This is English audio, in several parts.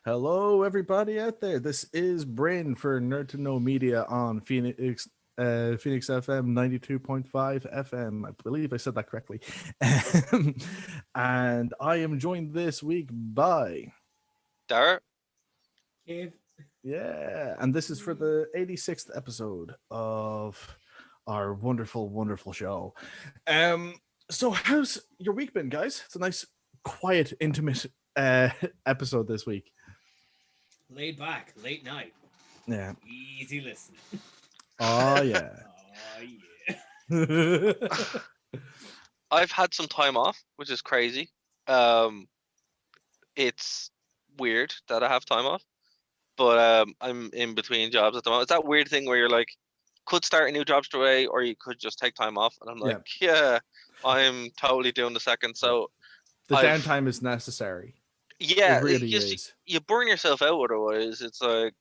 Hello, everybody out there. This is Brin for Nerd to Know Media on Phoenix FM 92.5 FM. I believe I said that correctly. And I am joined this week by. Darragh. Cave. Yeah, and this is for the 86th episode of our wonderful, wonderful show. So, how's your week been, guys? It's a nice, quiet, intimate episode this week. Laid back, late night. Yeah. Easy listening. Oh, yeah. Oh, yeah. I've had some time off, which is crazy. It's weird that I have time off, but I'm in between jobs at the moment. It's that weird thing where you're like, could start a new job straight away, or you could just take time off. And I'm like, yeah, I'm totally doing the second. So the downtime is necessary. Yeah, it really is. You burn yourself out otherwise. It's like,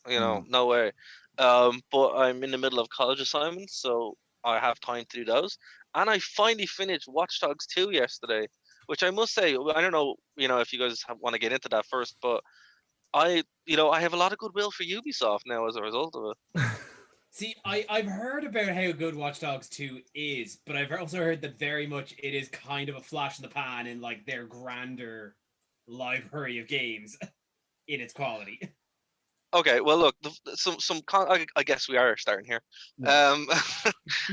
no way. But I'm in the middle of college assignments, so I have time to do those. And I finally finished Watch Dogs 2 yesterday, which I must say, I don't know, if you guys want to get into that first, but I have a lot of goodwill for Ubisoft now as a result of it. See, I've heard about how good Watch Dogs 2 is, but I've also heard that very much it is kind of a flash in the pan in like their grander library of games in its quality. Okay, well, look, I guess we are starting here. Yeah.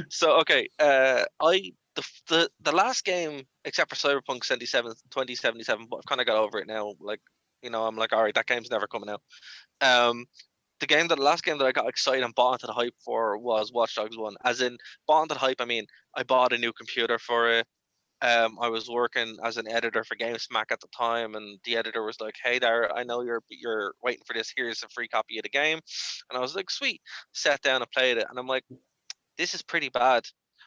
So okay, the last game, except for Cyberpunk 2077, but I've kind of got over it now. Like, I'm like, all right, that game's never coming out. The last game that I got excited and bought into the hype for was Watch Dogs 1. As in, bought into the hype, I mean, I bought a new computer for it. I was working as an editor for GameSmack at the time, and the editor was like, "Hey there, I know you're waiting for this. Here's a free copy of the game." And I was like, "Sweet." Sat down and played it, and I'm like, "This is pretty bad."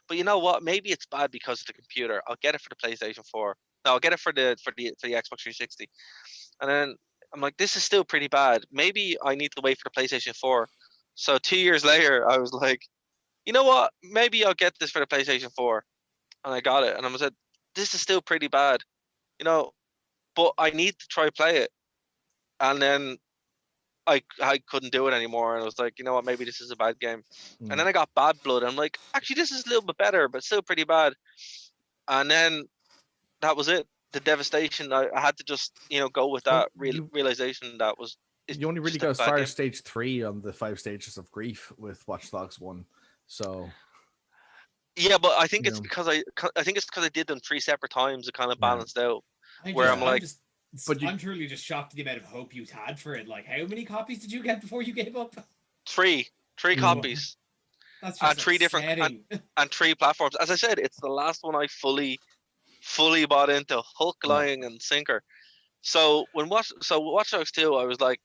But you know what? Maybe it's bad because of the computer. I'll get it for the PlayStation 4. No, I'll get it for the Xbox 360. And then I'm like, "This is still pretty bad. Maybe I need to wait for the PlayStation 4." So 2 years later, I was like, "You know what? Maybe I'll get this for the PlayStation 4." And I got it, and I was like, this is still pretty bad, but I need to try play it. And then I couldn't do it anymore, and I was like, you know what, maybe this is a bad game. And then I got Bad Blood, and I'm like, actually, this is a little bit better, but still pretty bad. And then that was it. The devastation. I had to just, go with that realization that was. You only really got as far as stage 3 on the 5 stages of grief with Watch Dogs 1, so. Yeah, but I think it's because I did them 3 separate times. It kind of balanced out. I'm truly just shocked at the amount of hope you had for it. Like, how many copies did you get before you gave up? 3 copies. That's just three different and 3 platforms. As I said, it's the last one I fully bought into, hook, line, and sinker. So Watch Dogs 2, I was like,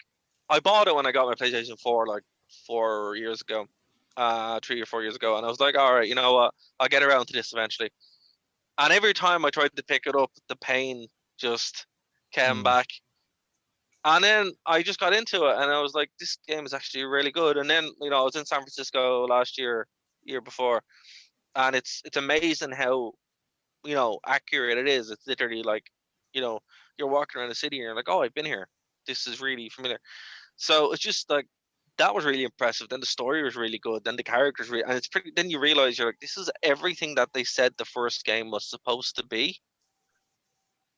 I bought it when I got my PlayStation 4 like 4 years ago. 3 or 4 years ago, and I was like, all right, you know what, I'll get around to this eventually. And every time I tried to pick it up, the pain just came back. And then I just got into it, and I was like, this game is actually really good. And then, I was in San Francisco last year before, and it's amazing how, accurate it is. It's literally like, you're walking around the city and you're like, oh, I've been here. This is really familiar. So it's just like, that was really impressive. Then the story was really good. Then the characters and it's pretty. Then you realize you're like, this is everything that they said the first game was supposed to be,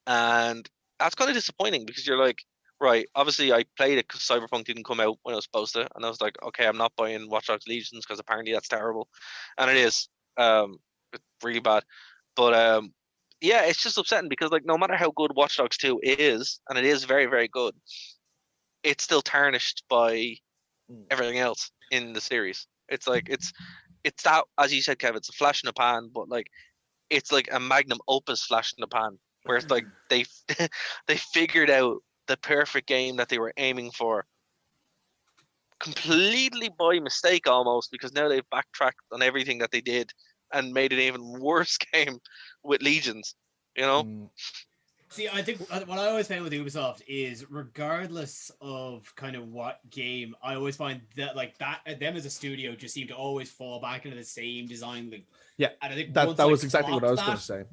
and that's kind of disappointing because you're like, right. Obviously, I played it because Cyberpunk didn't come out when it was supposed to, and I was like, okay, I'm not buying Watch Dogs Legions because apparently that's terrible, and it is. It's really bad. But yeah, it's just upsetting because like no matter how good Watch Dogs 2 is, and it is very very good, it's still tarnished by everything else in the series. It's like it's that, as you said, Kev, it's a flash in the pan, but like it's like a magnum opus flash in the pan, where it's like they figured out the perfect game that they were aiming for completely by mistake almost, because now they've backtracked on everything that they did and made an even worse game with Legions, See, I think what I always find with Ubisoft is, regardless of kind of what game, I always find that like that them as a studio just seem to always fall back into the same design loop. Yeah, and I think that was exactly what I was going to say.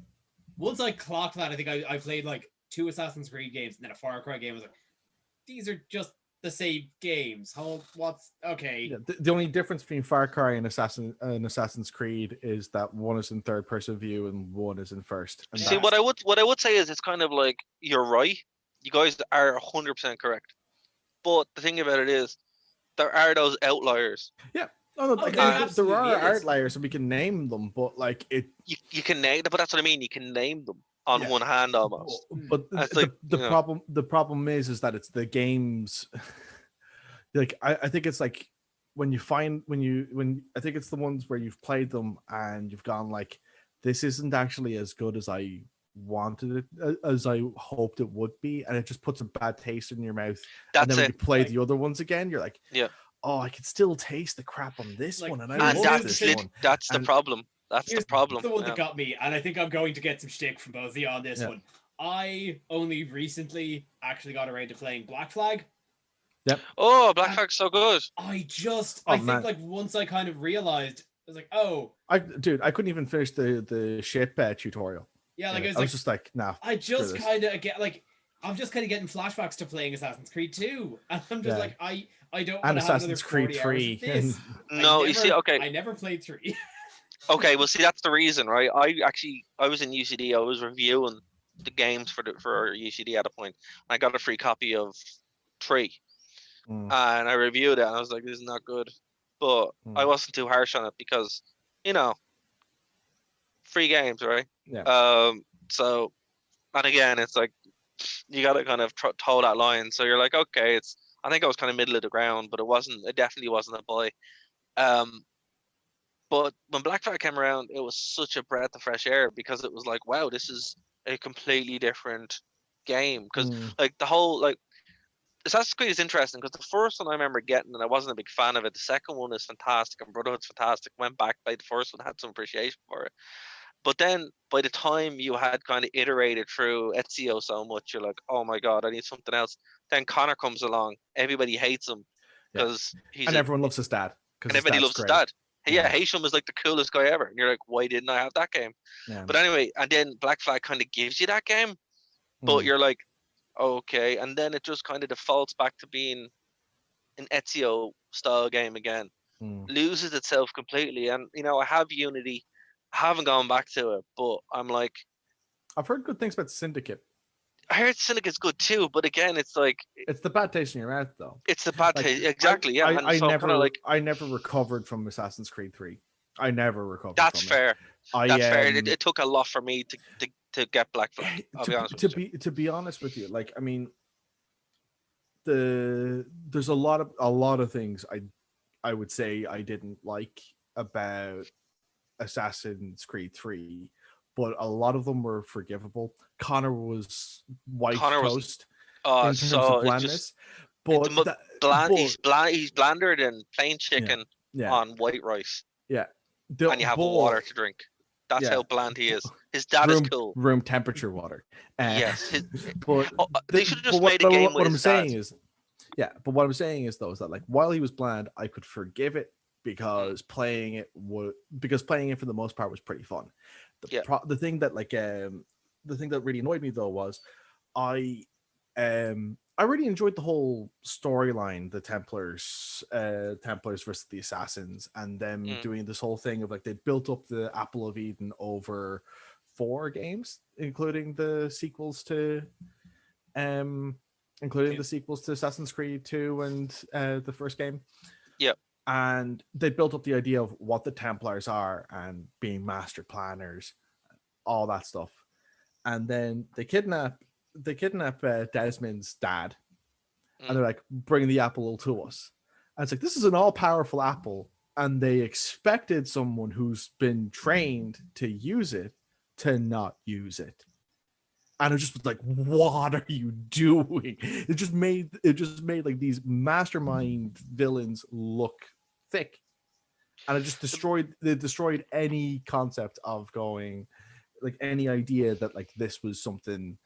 Once I clocked that, I think I played like 2 Assassin's Creed games and then a Far Cry game. I was like, these are just the same games. What's okay? Yeah, the only difference between Far Cry and Assassin's Creed is that one is in third person view and one is in first. And See, what I would say is it's kind of like you're right. You guys are 100% correct. But the thing about it is, there are those outliers. Yeah. Oh, no, there there absolutely are is. outliers and we can name them, but like it. You can name, but that's what I mean. You can name them on Yeah. one hand almost. But It's the like, the problem is that it's the games. Like I think it's like when I think it's the ones where you've played them and you've gone like, this isn't actually as good as I wanted it, as I hoped it would be, and it just puts a bad taste in your mouth. And then when you play the other ones again, you're like, yeah, oh, I can still taste the crap on this Like, one, and I here's- love and this here's- one. that's the And- problem. That's the Here's problem. the one yeah. that got me, and I think I'm going to get some shtick from both of you on this Yeah. one. I only recently actually got around to playing Black Flag. Oh, Black Flag's so good. I Oh, think man. like once I kind of realized, I was like, oh, I couldn't even finish the ship tutorial. yeah, like Yeah, it was I like, was just like, nah. I just screw this. kind of get like, I'm just kind of getting flashbacks to playing Assassin's Creed 2, and I'm just Yeah. like, I don't And want to have another Assassin's Creed 40 hours 3. of this. No, you see, okay. I never played 3. Okay, well, see, that's the reason, right? I was in UCD. I was reviewing the games for UCD at a point. I got a free copy of 3, Mm. and I reviewed it, and I was like, "This is not good," but I wasn't too harsh on it because, free games, right? Yeah. So, and again, it's like you got to kind of toe that line. So you're like, okay, I think I was kind of middle of the ground, but it definitely wasn't a buy. But when Black Flag came around, it was such a breath of fresh air because it was like, wow, this is a completely different game. Because like the whole like Assassin's Creed is interesting because the first one I remember getting and I wasn't a big fan of it. The second one is fantastic and Brotherhood's fantastic. Went back, played the first one, had some appreciation for it. But then by the time you had kind of iterated through Ezio so much, you're like, oh my god, I need something else. Then Connor comes along, everybody hates him because everyone loves his dad. And everybody loves his dad. Yeah, Hisham is like the coolest guy ever. And you're like, why didn't I have that game? Yeah. But anyway, and then Black Flag kind of gives you that game, but you're like, okay. And then it just kind of defaults back to being an Ezio style game again. Loses itself completely. And, I have Unity. I haven't gone back to it, but I'm like... I've heard good things about Syndicate. I heard Syndicate's good too, but again, it's like... It's the bad taste in your mouth, though. It's the bad taste, exactly, yeah. I never recovered from Assassin's Creed 3. I never recovered That's from fair. It. That's fair. It took a lot for me to get Black Flag, I'll be honest with you. To be honest with you, like, I mean, there's a lot of things I would say I didn't like about Assassin's Creed 3, but a lot of them were forgivable. Connor was white toast in terms of blandness. He's blander than plain chicken on white rice. Yeah. And you have water to drink. That's how bland he is. His dad is cool. Room temperature water. Yes. But they should have just made a game with his dad. But what I'm saying is though, is that like while he was bland, I could forgive it because playing it for the most part was pretty fun. The thing that really annoyed me though was I really enjoyed the whole storyline, the Templars versus the Assassins, and them doing this whole thing of like they built up the Apple of Eden over 4 games, including the sequels to Assassin's Creed 2 and the first game. Yeah. And they built up the idea of what the Templars are and being master planners, all that stuff. And then they kidnap Desmond's dad, and they're like, bring the apple to us. And it's like, this is an all-powerful apple, and they expected someone who's been trained to use it to not use it. And it just was like, what are you doing? It just made like these mastermind villains look thick. And it just destroyed any concept of going, like any idea that like this was something.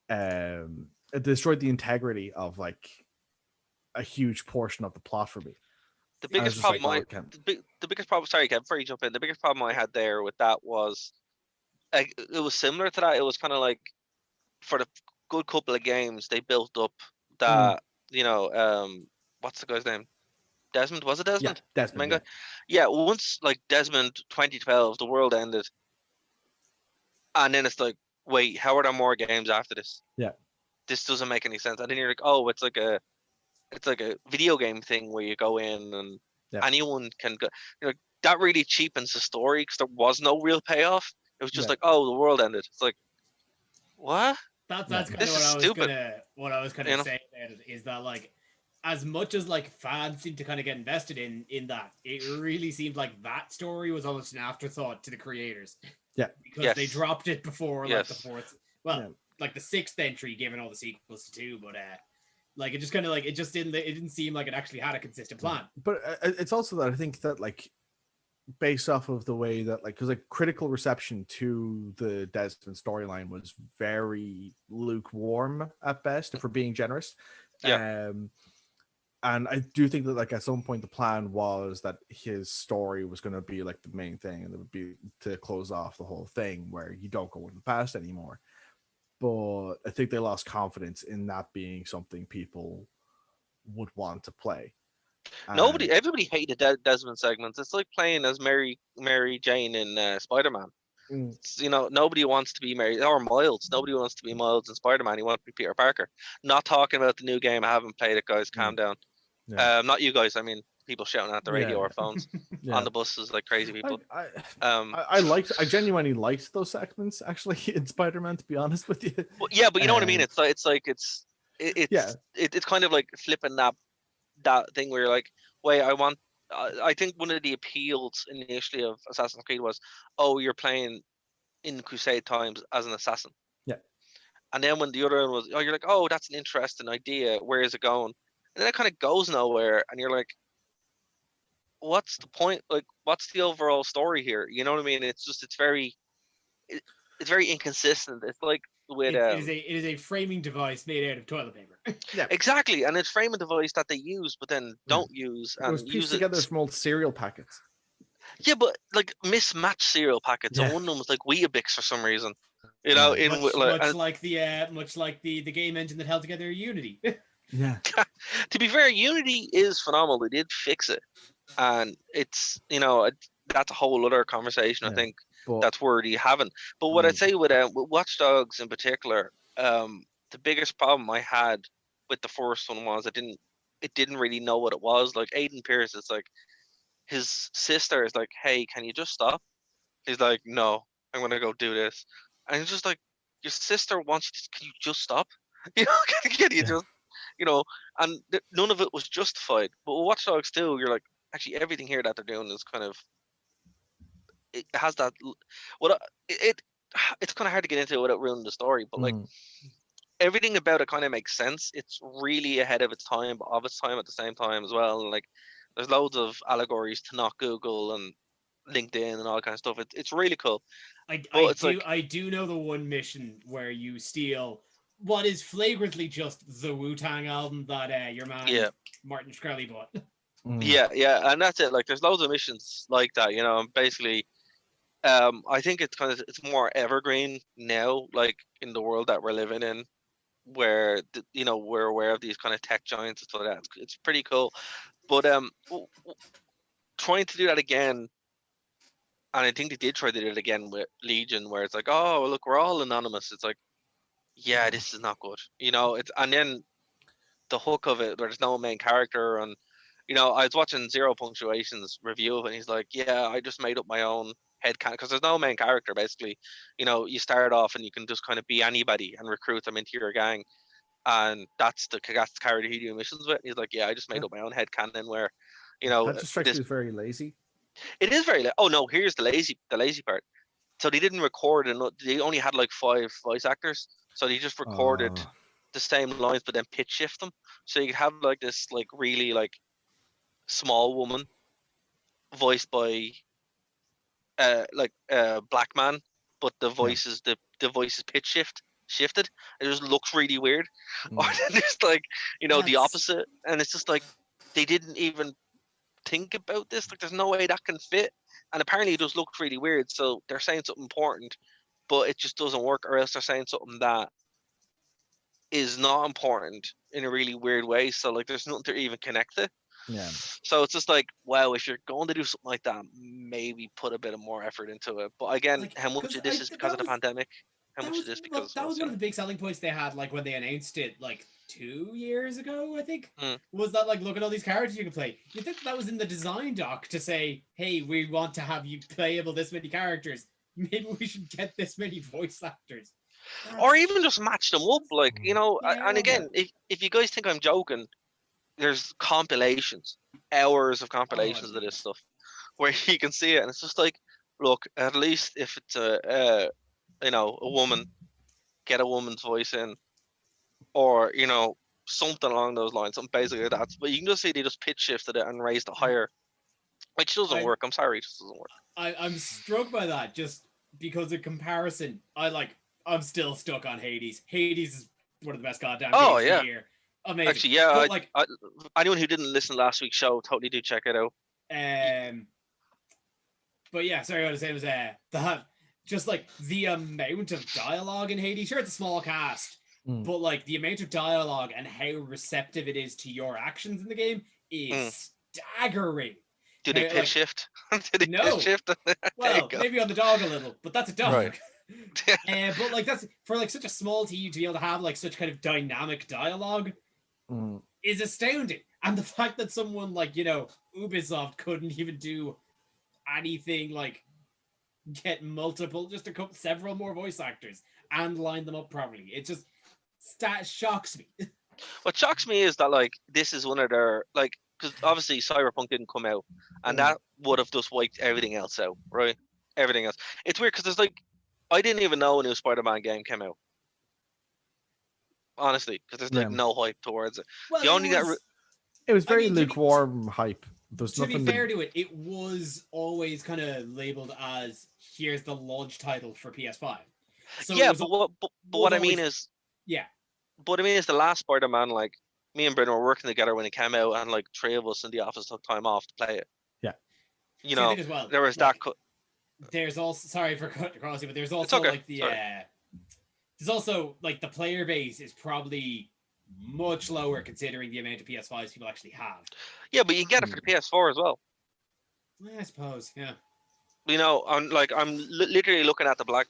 It destroyed the integrity of like a huge portion of the plot for me. The biggest problem the biggest problem, sorry, Kev, before you jump in, the biggest problem I had there with that was it was similar to that. It was kind of like for the good couple of games they built up that what's the guy's name? Desmond, was it Desmond? Yeah, Desmond. Main guy? Yeah, once like Desmond 2012, the world ended, and then it's like, wait, how are there more games after this? Yeah. This doesn't make any sense. And then you're like, oh, it's like a video game thing where you go in and anyone can go. That really cheapens the story because there was no real payoff. It was just like, oh, the world ended. It's like, what? That's kind This of is stupid. what I was gonna say about it is that, like, as much as like fans seem to kind of get invested in that, it really seemed like that story was almost an afterthought to the creators. Yeah, because they dropped it before like the fourth, like the sixth entry, given all the sequels to two. But like it just kind of like it didn't seem like it actually had a consistent plan. But it's also that I think that like based off of the way that like because like critical reception to the Desmond storyline was very lukewarm at best, if we're being generous. And I do think that like at some point the plan was that his story was going to be like the main thing, and it would be to close off the whole thing where you don't go in the past anymore. But I think they lost confidence in that being something people would want to play. Everybody hated Desmond segments. It's like playing as Mary Jane in Spider-Man. Nobody wants to be Mary or Miles. Nobody wants to be Miles in Spider-Man. You want to be Peter Parker. Not talking about the new game. I haven't played it, guys. Calm down. Not you guys. I mean, people shouting at the radio or phones on the buses like crazy people. I genuinely liked those segments actually in Spider-Man, to be honest with you. But you know what I mean. It's kind of like flipping that thing where you're like, wait, I think one of the appeals initially of Assassin's Creed was, oh, you're playing in Crusade times as an assassin. Yeah. And then when the other one was, you're like, oh, that's an interesting idea. Where is it going? And then it kind of goes nowhere, and you're like, what's the point? Like, what's the overall story here? You know what I mean? It's very inconsistent. It's like with it is a framing device made out of toilet paper. Yeah, exactly, and it's framing device that they use, but then don't use. And it was pieced together from old cereal packets. Yeah, but like mismatched cereal packets. And one of them was like Weetabix for some reason. Much like the game engine that held together Unity. Yeah. To be fair, Unity is phenomenal. They did fix it, and it's that's a whole other conversation. I think that's worthy having. But what I'd say with Watch Dogs in particular, the biggest problem I had with the first one was it didn't really know what it was. Like Aiden Pierce, it's like his sister is like, "Hey, can you just stop?" He's like, "No, I'm gonna go do this," and it's just like, your sister wants you to, can you just stop? Can you just and none of it was justified. But with Watch Dogs 2, you're like, actually, everything here that they're doing is kind of, it has that. It's kind of hard to get into without ruining the story, but like everything about it kind of makes sense. It's really ahead of its time, but of its time at the same time as well. And like, there's loads of allegories to not Google and LinkedIn and all that kind of stuff. It's really cool. I do know the one mission where you steal what is flagrantly just the Wu-Tang album that your man Martin Shkreli bought. Yeah, and that's it. Like, there's loads of missions like that, and basically, I think it's more evergreen now, like in the world that we're living in, where we're aware of these kind of tech giants and stuff like that. It's pretty cool, but trying to do that again. And I think they did try to do it again with Legion, where it's like, oh, look, we're all anonymous. It's like, yeah, this is not good. And then the hook of it, there's no main character. And, I was watching Zero Punctuation's review of it, and he's like, yeah, I just made up my own headcanon, because there's no main character, basically. You start off and you can just kind of be anybody and recruit them into your gang. And that's the character you do missions with. And he's like, yeah, I just made up my own headcanon where, that just strikes me as very lazy. It is very oh no, here's the lazy part. So they didn't record, and they only had like 5 voice actors, so they just recorded the same lines but then pitch shift them, so you could have like this like really like small woman voiced by black man, but the voice is the voice is pitch shifted. It just looks really weird. Or just like the opposite, and it's just like they didn't even think about this. Like, there's no way that can fit, and apparently it just looks really weird. So they're saying something important, but it just doesn't work, or else they're saying something that is not important in a really weird way. So like, there's nothing to even connect it. Yeah. So it's just like, wow, if you're going to do something like that, maybe put a bit of more effort into it. But again, Like, how much because of this is because of the pandemic? How much of this because that was one of of the big selling points they had, like when they announced it, like 2 years ago, I think. Mm. Was that like, look at all these characters you can play? You think that was in the design doc to say, hey, we want to have you playable this many characters. Maybe we should get this many voice actors. Or even just match them up, like, you know. Yeah. And again, if you guys think I'm joking, there's compilations, hours of compilations of this stuff, where you can see it, and it's just like, look, at least if it's you know, a woman, get a woman's voice in, or you know, something along those lines, something basically that. But you can just see they just pitch shifted it and raised it higher, which doesn't work. I'm sorry, it just doesn't work. I'm struck by that just because of comparison. I'm still stuck on Hades. Hades is one of the best goddamn games of the year. Amazing. Actually, yeah. But, like, anyone who didn't listen to last week's show, totally do check it out. But yeah, sorry, what I was saying was just like the amount of dialogue in Hades. Sure, it's a small cast, but like the amount of dialogue and how receptive it is to your actions in the game is staggering. Do they pitch shift? Do they pitch shift? Well, maybe on the dog a little, but that's a dog. Right. But like, that's for like such a small team to be able to have like such kind of dynamic dialogue is astounding. And the fact that someone like, you know, Ubisoft couldn't even do anything like get several more voice actors and line them up properly. It just shocks me. What shocks me is that like this is one of their, like, because obviously Cyberpunk didn't come out, and that would have just wiped everything else out, right? Everything else. It's weird because there's like, I didn't even know a new Spider-Man game came out. Honestly, because there's like no hype towards it. Well, the only it was very lukewarm hype. There's to be fair to it, it was always kind of labeled as here's the launch title for PS5. So yeah, but what I mean is, what I mean is the last Spider-Man, like me and Brin were working together when it came out, and like 3 of us in the office took time off to play it. Yeah, you know, there was like, that. There's also, sorry for cutting across you, but there's also like the there's also like the player base is probably much lower considering the amount of PS5s people actually have. Yeah, but you can get it for the PS4 as well. I suppose, yeah. You know, I'm literally looking at the Black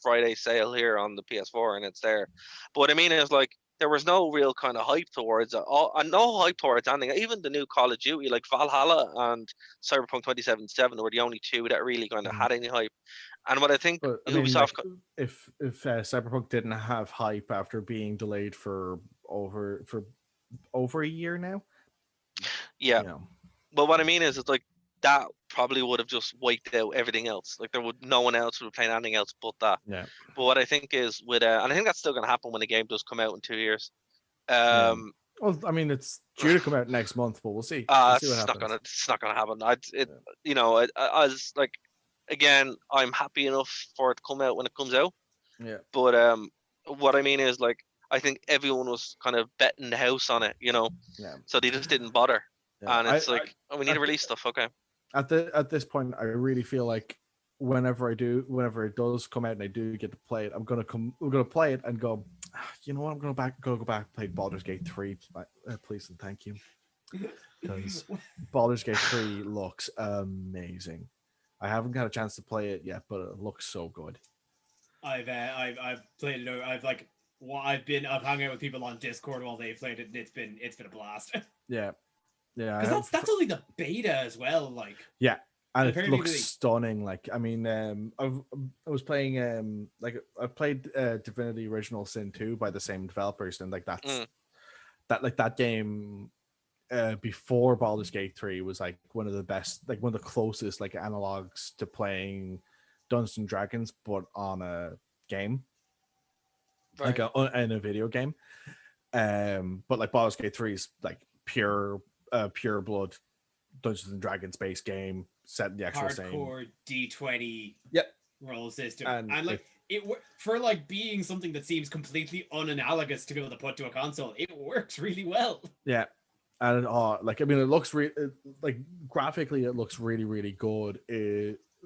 Friday sale here on the PS4, and it's there. But what I mean is, like, there was no real kind of hype towards it. No hype towards anything. Even the new Call of Duty, like Valhalla and Cyberpunk 2077, were the only two that really kind of had any hype. And what I think Ubisoft, like, if Cyberpunk didn't have hype after being delayed for over a year now, yeah. You know. But what I mean is, it's like that probably would have just wiped out everything else. Like no one else would be playing anything else but that. Yeah. But what I think is and I think that's still going to happen when the game does come out in 2 years. Well, I mean, it's due to come out next month, but we'll see. It's not gonna happen. You know, I was like, again, I'm happy enough for it to come out when it comes out. Yeah. But what I mean is, like, I think everyone was kind of betting the house on it, you know. Yeah. So they just didn't bother. Yeah. And it's we need to release stuff, okay. At this point, I really feel like whenever it does come out and I do get to play it, I'm gonna play it and go, you know what, I'm gonna go back and play Baldur's Gate 3, please and thank you, because Baldur's Gate 3 looks amazing. I haven't had a chance to play it yet, but it looks so good. I've played it. I've hung out with people on Discord while they've played it, and it's been a blast. Yeah. Yeah, because that's only the beta as well. Like, yeah, and it looks stunning. Like, I mean, I was playing I played Divinity Original Sin 2 by the same developers, and like that game before Baldur's Gate 3 was like one of the best, like one of the closest like analogs to playing Dungeons and Dragons, but on a game, right. Like in a video game. But like Baldur's Gate 3 is like pure blood Dungeons and Dragons based game set in the actual hardcore same D20 roll system, and like it for like being something that seems completely unanalogous to be able to put to a console, it works really well. Yeah, and like, I mean, it looks like graphically it looks really, really good.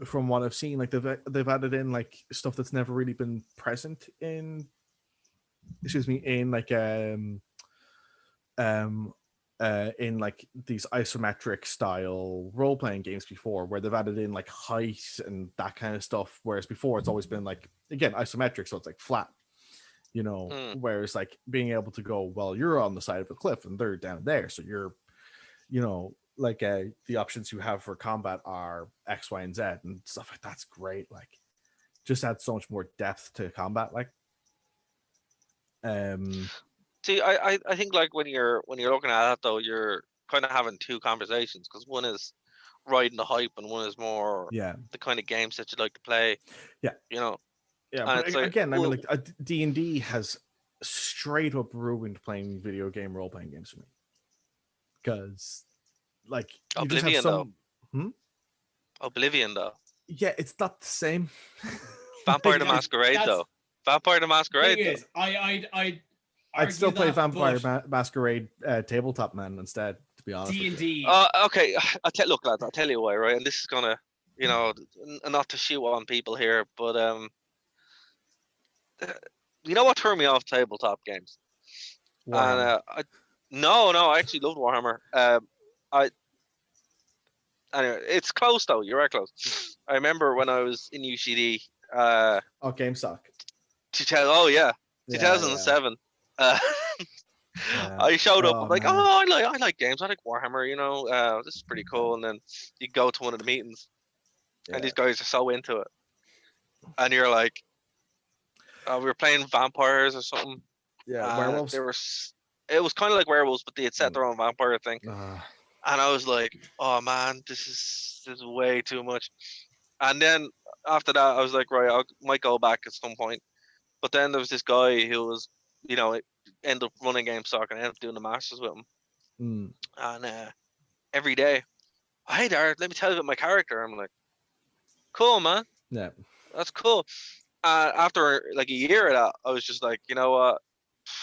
From what I've seen, like they've added in like stuff that's never really been present in excuse me, in like these isometric style role-playing games before, where they've added in like height and that kind of stuff, whereas before it's always been like, again, isometric, so it's like flat, you know. Whereas like being able to go, well, you're on the side of a cliff and they're down there, so you're, you know, like the options you have for combat are X, Y, and Z and stuff like that's great. Like just adds so much more depth to combat. Like See, I think like when you're looking at that though, you're kind of having two conversations, because one is riding the hype and one is more the kind of games that you like to play. Yeah, you know. Yeah, and but it's like, again, I mean, like D&D has straight up ruined playing video game role playing games for me, because like you Oblivion just have some... Oblivion though. Yeah, it's not the same. Vampire the Masquerade though. Vampire the Masquerade. Thing is, I'd still play Vampire Masquerade Tabletop Man instead, to be honest. D&D. Okay, look, lads, I'll tell you why, right? And this is gonna, you know, not to shoot on people here, but you know what turned me off tabletop games? Warhammer. And I actually loved Warhammer. Anyway, it's close though. You're right close. I remember when I was in UCD. GameStock. 2007. I showed up. I'm like, man. I like games. I like Warhammer. You know, this is pretty cool. And then you go to one of the meetings, and these guys are so into it, and you're like, we were playing vampires or something. Yeah, werewolves. It was kind of like werewolves, but they had set their own vampire thing. And I was like, oh man, this is way too much. And then after that, I was like, right, I might go back at some point. But then there was this guy who was, you know, ended up running GameStop, and I ended up doing the masters with him. And every day, hey Darragh, let me tell you about my character. I'm like, cool, man. Yeah, that's cool. After like a year of that, I was just like, you know what,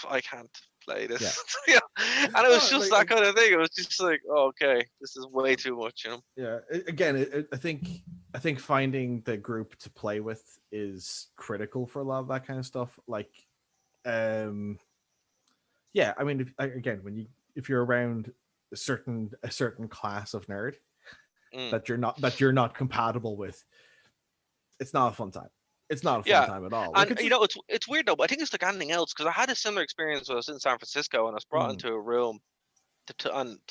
I can't play this. Yeah. And it was just that kind of thing. It was just like, oh, okay, this is way too much, you know. Yeah, again, I think finding the group to play with is critical for a lot of that kind of stuff. Like, I mean, if you're around a certain class of nerd that you're not compatible with, it's not a fun time. It's not a fun time at all. Like, and you know, it's weird though, but I think it's like anything else, because I had a similar experience when I was in San Francisco, and I was brought into a room to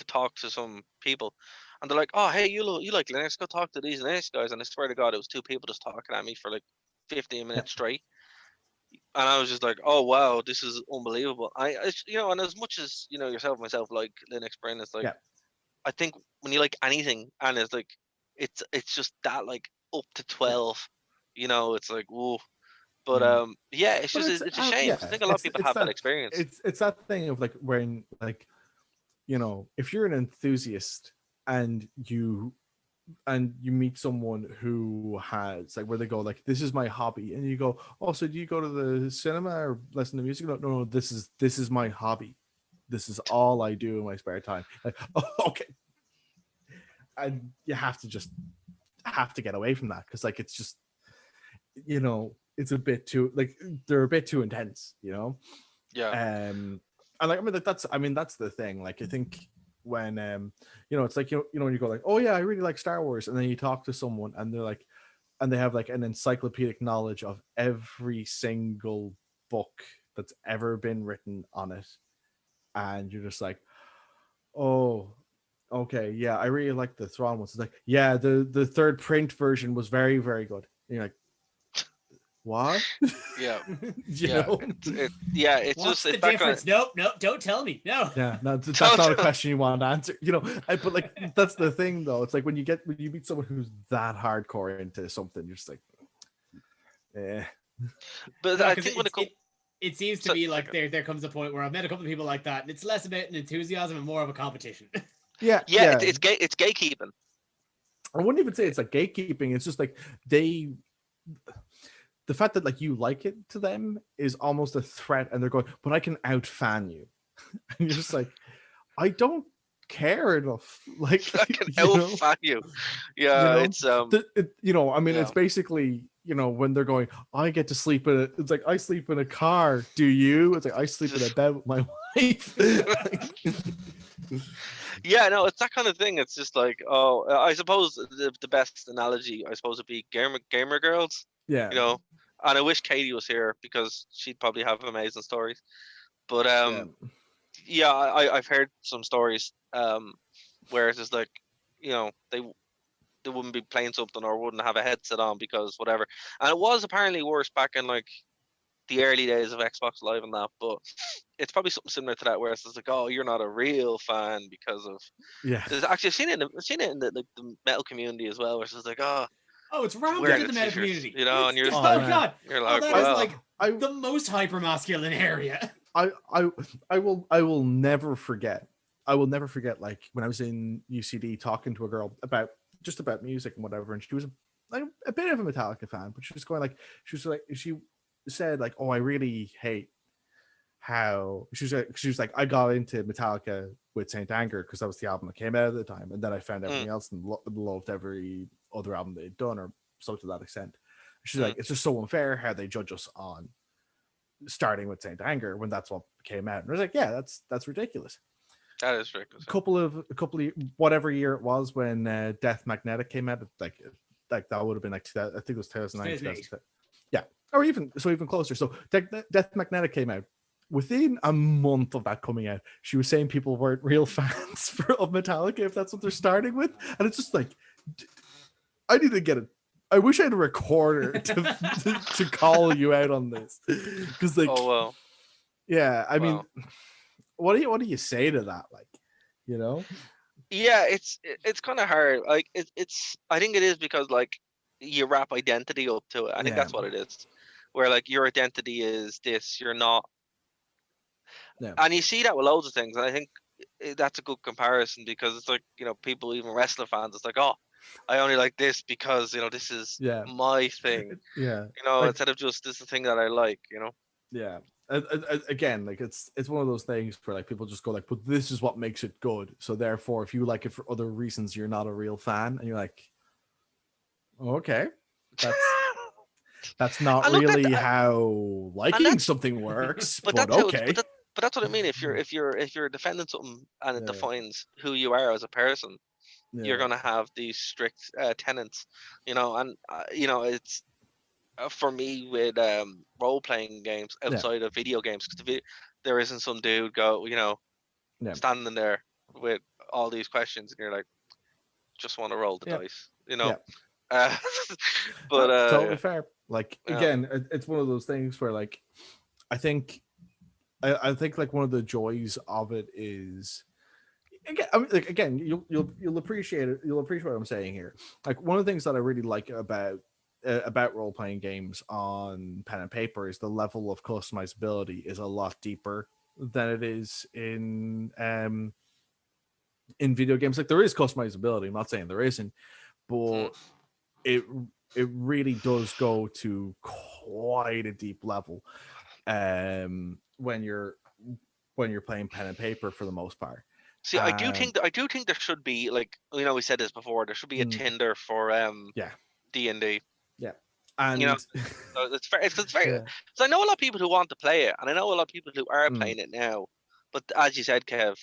talk to some people, and they're like, oh, hey, you like Linux, go talk to these Linux guys. And I swear to God, it was two people just talking at me for like 15 minutes straight. And I was just like, oh wow, this is unbelievable. You know, and as much as, you know, yourself and myself like Linux, Brin, it's like, I think when you like anything, and it's like, it's just that like up to 12, you know, it's like, whoa. But it's just it's a shame. I think a lot of people have that experience. It's that thing of like, when, like, you know, if you're an enthusiast and you meet someone who has, like, where they go like, this is my hobby, and you go, oh, so do you go to the cinema or listen to music? No, this is my hobby. This is all I do in my spare time. Like, oh, okay. And you have to get away from that, because like, it's just, you know, it's a bit too, like, they're a bit too intense, you know. And like, I mean that's the thing. Like, I think when you know, it's like, you know, when you go like, oh yeah, I really like Star Wars, and then you talk to someone and they're like, and they have like an encyclopedic knowledge of every single book that's ever been written on it, and you're just like, oh, okay, yeah, I really like the Thrawn ones. It's like, yeah, the third print version was very, very good. And you're like, what? Yeah. Know? It's What's just the difference? Nope, don't tell me. No. Yeah, no, that's not a question you want to answer. You know, but like, that's the thing though. It's like when you meet someone who's that hardcore into something, you're just like, eh. But I think it seems to be like there comes a point where I've met a couple of people like that, and it's less about an enthusiasm and more of a competition. Yeah. It's gatekeeping. I wouldn't even say it's like gatekeeping. It's just like the fact that like you like it to them is almost a threat, and they're going, but I can out-fan you. And you're just like, I don't care enough. Like, I can out-fan you. Yeah, you know, it's you know, I mean, it's basically, you know, when they're going, I get to sleep in it's like, I sleep in a car. Do you? It's like, I sleep in a bed with my wife. Yeah, no, it's that kind of thing. It's just like, oh, I suppose the best analogy, I suppose, would be gamer girls. Yeah. You know, and I wish Katie was here because she'd probably have amazing stories. But yeah, I've heard some stories where it's just like, you know, they wouldn't be playing something or wouldn't have a headset on because whatever. And it was apparently worse back in like the early days of Xbox Live and that, but it's probably something similar to that where it's just like, oh, you're not a real fan because of there's actually I've seen it in the, like the metal community as well, where it's just like, oh, it's rampant wearing in the the meta t-shirts, community. you know, and you're just oh like, god, you're like, that is well, like the most hyper masculine area. I will never forget. I will never forget, like when I was in UCD talking to a girl about music and whatever, and she was like a bit of a Metallica fan, but she was going like, she said like, oh, I really hate how she was like, I got into Metallica with Saint Anger because that was the album that came out at the time, and then I found everything else and loved every other album they'd done, or so to that extent. She's like, it's just so unfair how they judge us on starting with Saint Anger when that's what came out. And I was like, yeah, that's ridiculous. That is ridiculous. A couple of whatever year it was when Death Magnetic came out, like that would have been like I think it was 2009, 2010. Yeah, or even closer. So Death Magnetic came out. Within a month of that coming out, she was saying people weren't real fans of Metallica if that's what they're starting with, and it's just like, I need to get it. I wish I had a recorder to call you out on this, because like, oh well, yeah, I mean, what do you say to that? Like, you know? Yeah, it's kind of hard. Like it's I think it is because like you wrap identity up to it. I think that's what it is. Where like your identity is this, you're not. Yeah. And you see that with loads of things, and I think that's a good comparison because it's like, you know, people, even wrestling fans, it's like, oh, I only like this because, you know, this is my thing. Yeah. You know, like, instead of just this is the thing that I like, you know. Yeah. Again, like it's one of those things where like people just go like, but this is what makes it good. So therefore, if you like it for other reasons, you're not a real fan, and you're like, okay, that's not really how liking something works. But okay. But that's what I mean. If you're defending something and it defines who you are as a person, you're gonna have these strict tenets, you know. And you know, it's for me with role playing games outside of video games, because there isn't some dude standing there with all these questions, and you're like, just want to roll the dice, you know. But totally fair. Like again, it's one of those things where like I think like one of the joys of it is, again, I mean, like, again, you'll appreciate it. You'll appreciate what I'm saying here. Like one of the things that I really like about role playing games on pen and paper is the level of customizability is a lot deeper than it is in video games. Like there is customizability. I'm not saying there isn't, but it really does go to quite a deep level when you're playing pen and paper for the most part. See, I do think there should be, like, you know, we said this before, there should be a Tinder for D&D. Yeah. And you know, so it's very so I know a lot of people who want to play it, and I know a lot of people who are playing it now, but as you said, Kev,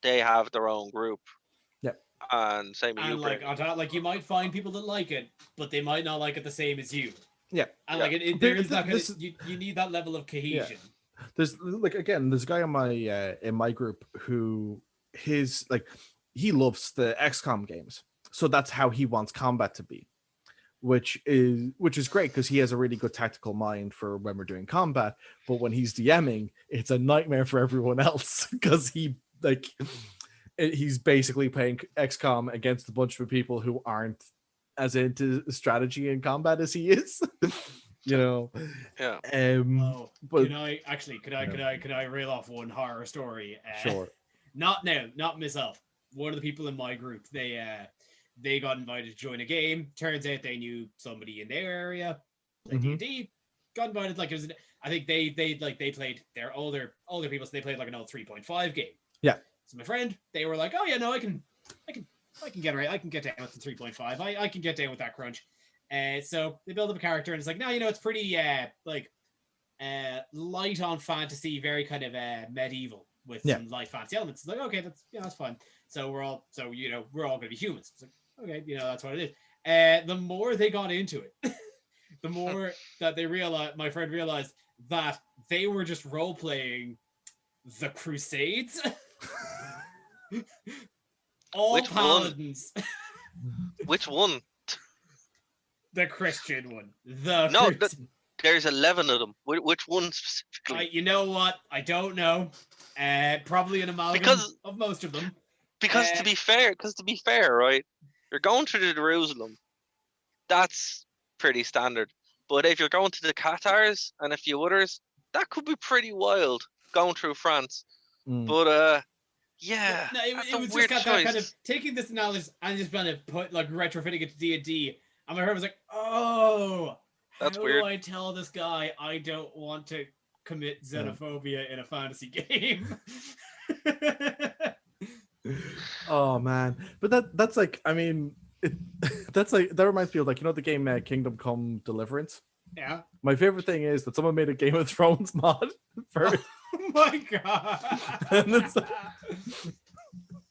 they have their own group. And same with you, like on top, like you might find people that like it, but they might not like it the same as you. Yeah. And like there is that kind of, you need that level of cohesion. Yeah. There's like, again, there's a guy in my group who he loves the XCOM games, so that's how he wants combat to be, which is great because he has a really good tactical mind for when we're doing combat. But when he's DMing, it's a nightmare for everyone else because he's basically playing XCOM against a bunch of people who aren't as into strategy and combat as he is. You know. Yeah. But could I reel off one horror story? Sure. Not myself. One of the people in my group, they got invited to join a game. Turns out they knew somebody in their area, played D&D. Got invited, like, it was, I think they played, they're older people, so they played like an old 3.5 game. Yeah. So my friend, they were like, oh yeah, no, I can get right. I can get down with the 3.5. I can get down with that crunch. So they build up a character, and it's like, no, it's pretty light on fantasy, very kind of medieval with some light fantasy elements. It's like, okay, that's fine. So we're all gonna be humans. It's like, okay, that's what it is. The more they got into it, the more that my friend realized that they were just role playing the Crusades. All Which paladins. Which one? The Christian one. There's 11 of them. Which one specifically? You know what? I don't know. Probably an amalgam of most of them. Because to be fair, right? You're going to Jerusalem. That's pretty standard. But if you're going to the Qatars and a few others, that could be pretty wild going through France. But yeah, no, it was just got that kind of taking this knowledge and just kind of retrofitting it to D&D. And my friend was like, "Oh, that's how weird. do I tell this guy I don't want to commit xenophobia in a fantasy game?" Oh man, but that's like, I mean, that reminds me of the game Kingdom Come Deliverance. Yeah. My favorite thing is that someone made a Game of Thrones mod for it. Oh my god! And it's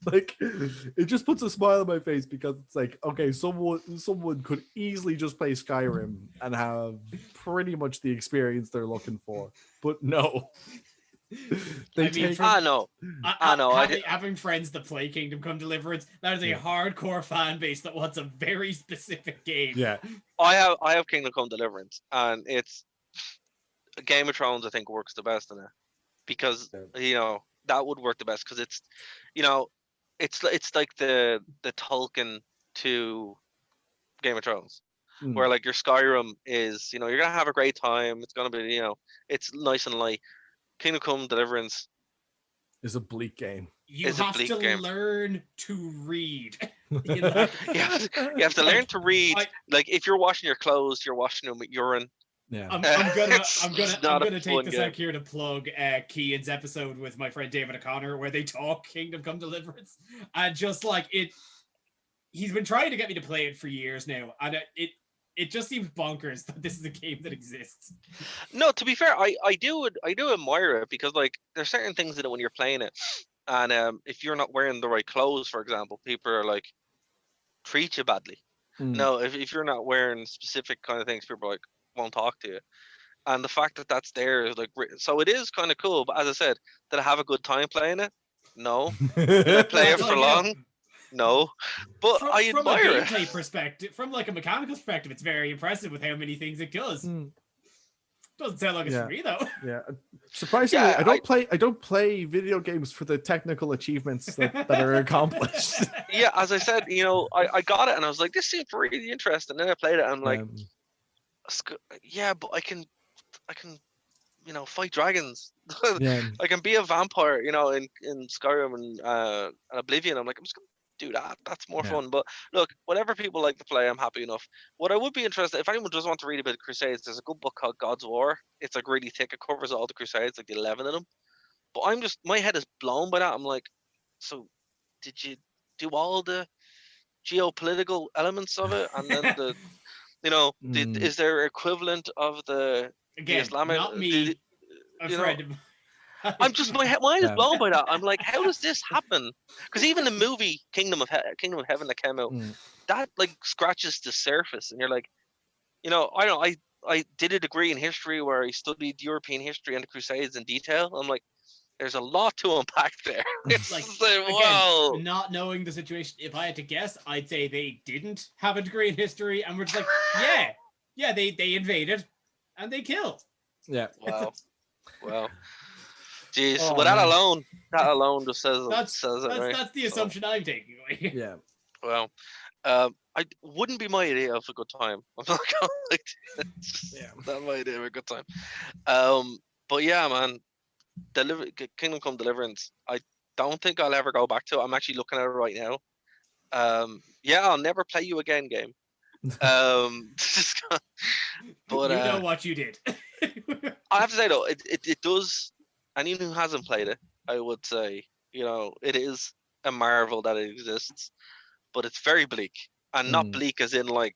like, it just puts a smile on my face because it's like, okay, someone could easily just play Skyrim and have pretty much the experience they're looking for, but no. I know. Having friends that play Kingdom Come Deliverance, that is a hardcore fan base that wants a very specific game. Yeah. I have Kingdom Come Deliverance, and it's Game of Thrones. I think works the best in it because that would work the best because it's it's like the Tolkien to Game of Thrones. Where like your Skyrim is, you're gonna have a great time. It's gonna be, it's nice and light. Kingdom Come Deliverance is a bleak game. You have to learn to read. You have to learn to read. Like if you're washing your clothes, you're washing them with urine. Yeah, I'm gonna take this out here to plug Cian's episode with my friend David O'Connor, where they talk Kingdom Come Deliverance, and just like it, he's been trying to get me to play it for years now, and it just seems bonkers that this is a game that exists. No, to be fair, I do admire it because like there's certain things in it when you're playing it, and if you're not wearing the right clothes, for example, people are like treat you badly. No, if you're not wearing specific kind of things, people are like won't talk to you. And the fact that that's there is like, so it is kind of cool. But as I said, did I have a good time playing it? No. Did I play it for long? No, but I admire from a gameplay perspective, from like a mechanical perspective, it's very impressive with how many things it does. Doesn't sound like it's for me though. Yeah, surprisingly, I don't play video games for the technical achievements that are accomplished. Yeah, as I said, I got it and I was like, this seems really interesting. And then I played it and I'm like, yeah, but I can fight dragons. I can be a vampire, in Skyrim and Oblivion. I'm like, I'm just gonna do that. That's more fun. But look, whatever people like to play, I'm happy enough. What I would be interested, if anyone does want to read a bit of Crusades, there's a good book called God's War. It's like really thick. It covers all the Crusades, like the 11 of them. But my head is blown by that. I'm like, so did you do all the geopolitical elements of it, and then is there equivalent of the Islamic? Not me. I'm just my mind is blown by that. I'm like, how does this happen? Because even the movie Kingdom of Heaven that came out, that like scratches the surface, and you're like, I don't know. I did a degree in history where I studied European history and the Crusades in detail. I'm like, there's a lot to unpack there. It's like, wow. Again, not knowing the situation, if I had to guess, I'd say they didn't have a degree in history, and we're just like, yeah, they invaded and they killed. Yeah. Wow. Jeez. Well, that alone just says it. Right? That's the assumption I'm taking away. Yeah. Well, I wouldn't be my idea of a good time. I'm not gonna not my idea of a good time. But yeah, man, Kingdom Come Deliverance. I don't think I'll ever go back to it. I'm actually looking at it right now. I'll never play you again, game. But you know what you did. I have to say though, it does. Anyone who hasn't played it, I would say, it is a marvel that it exists, but it's very bleak, and not bleak as in like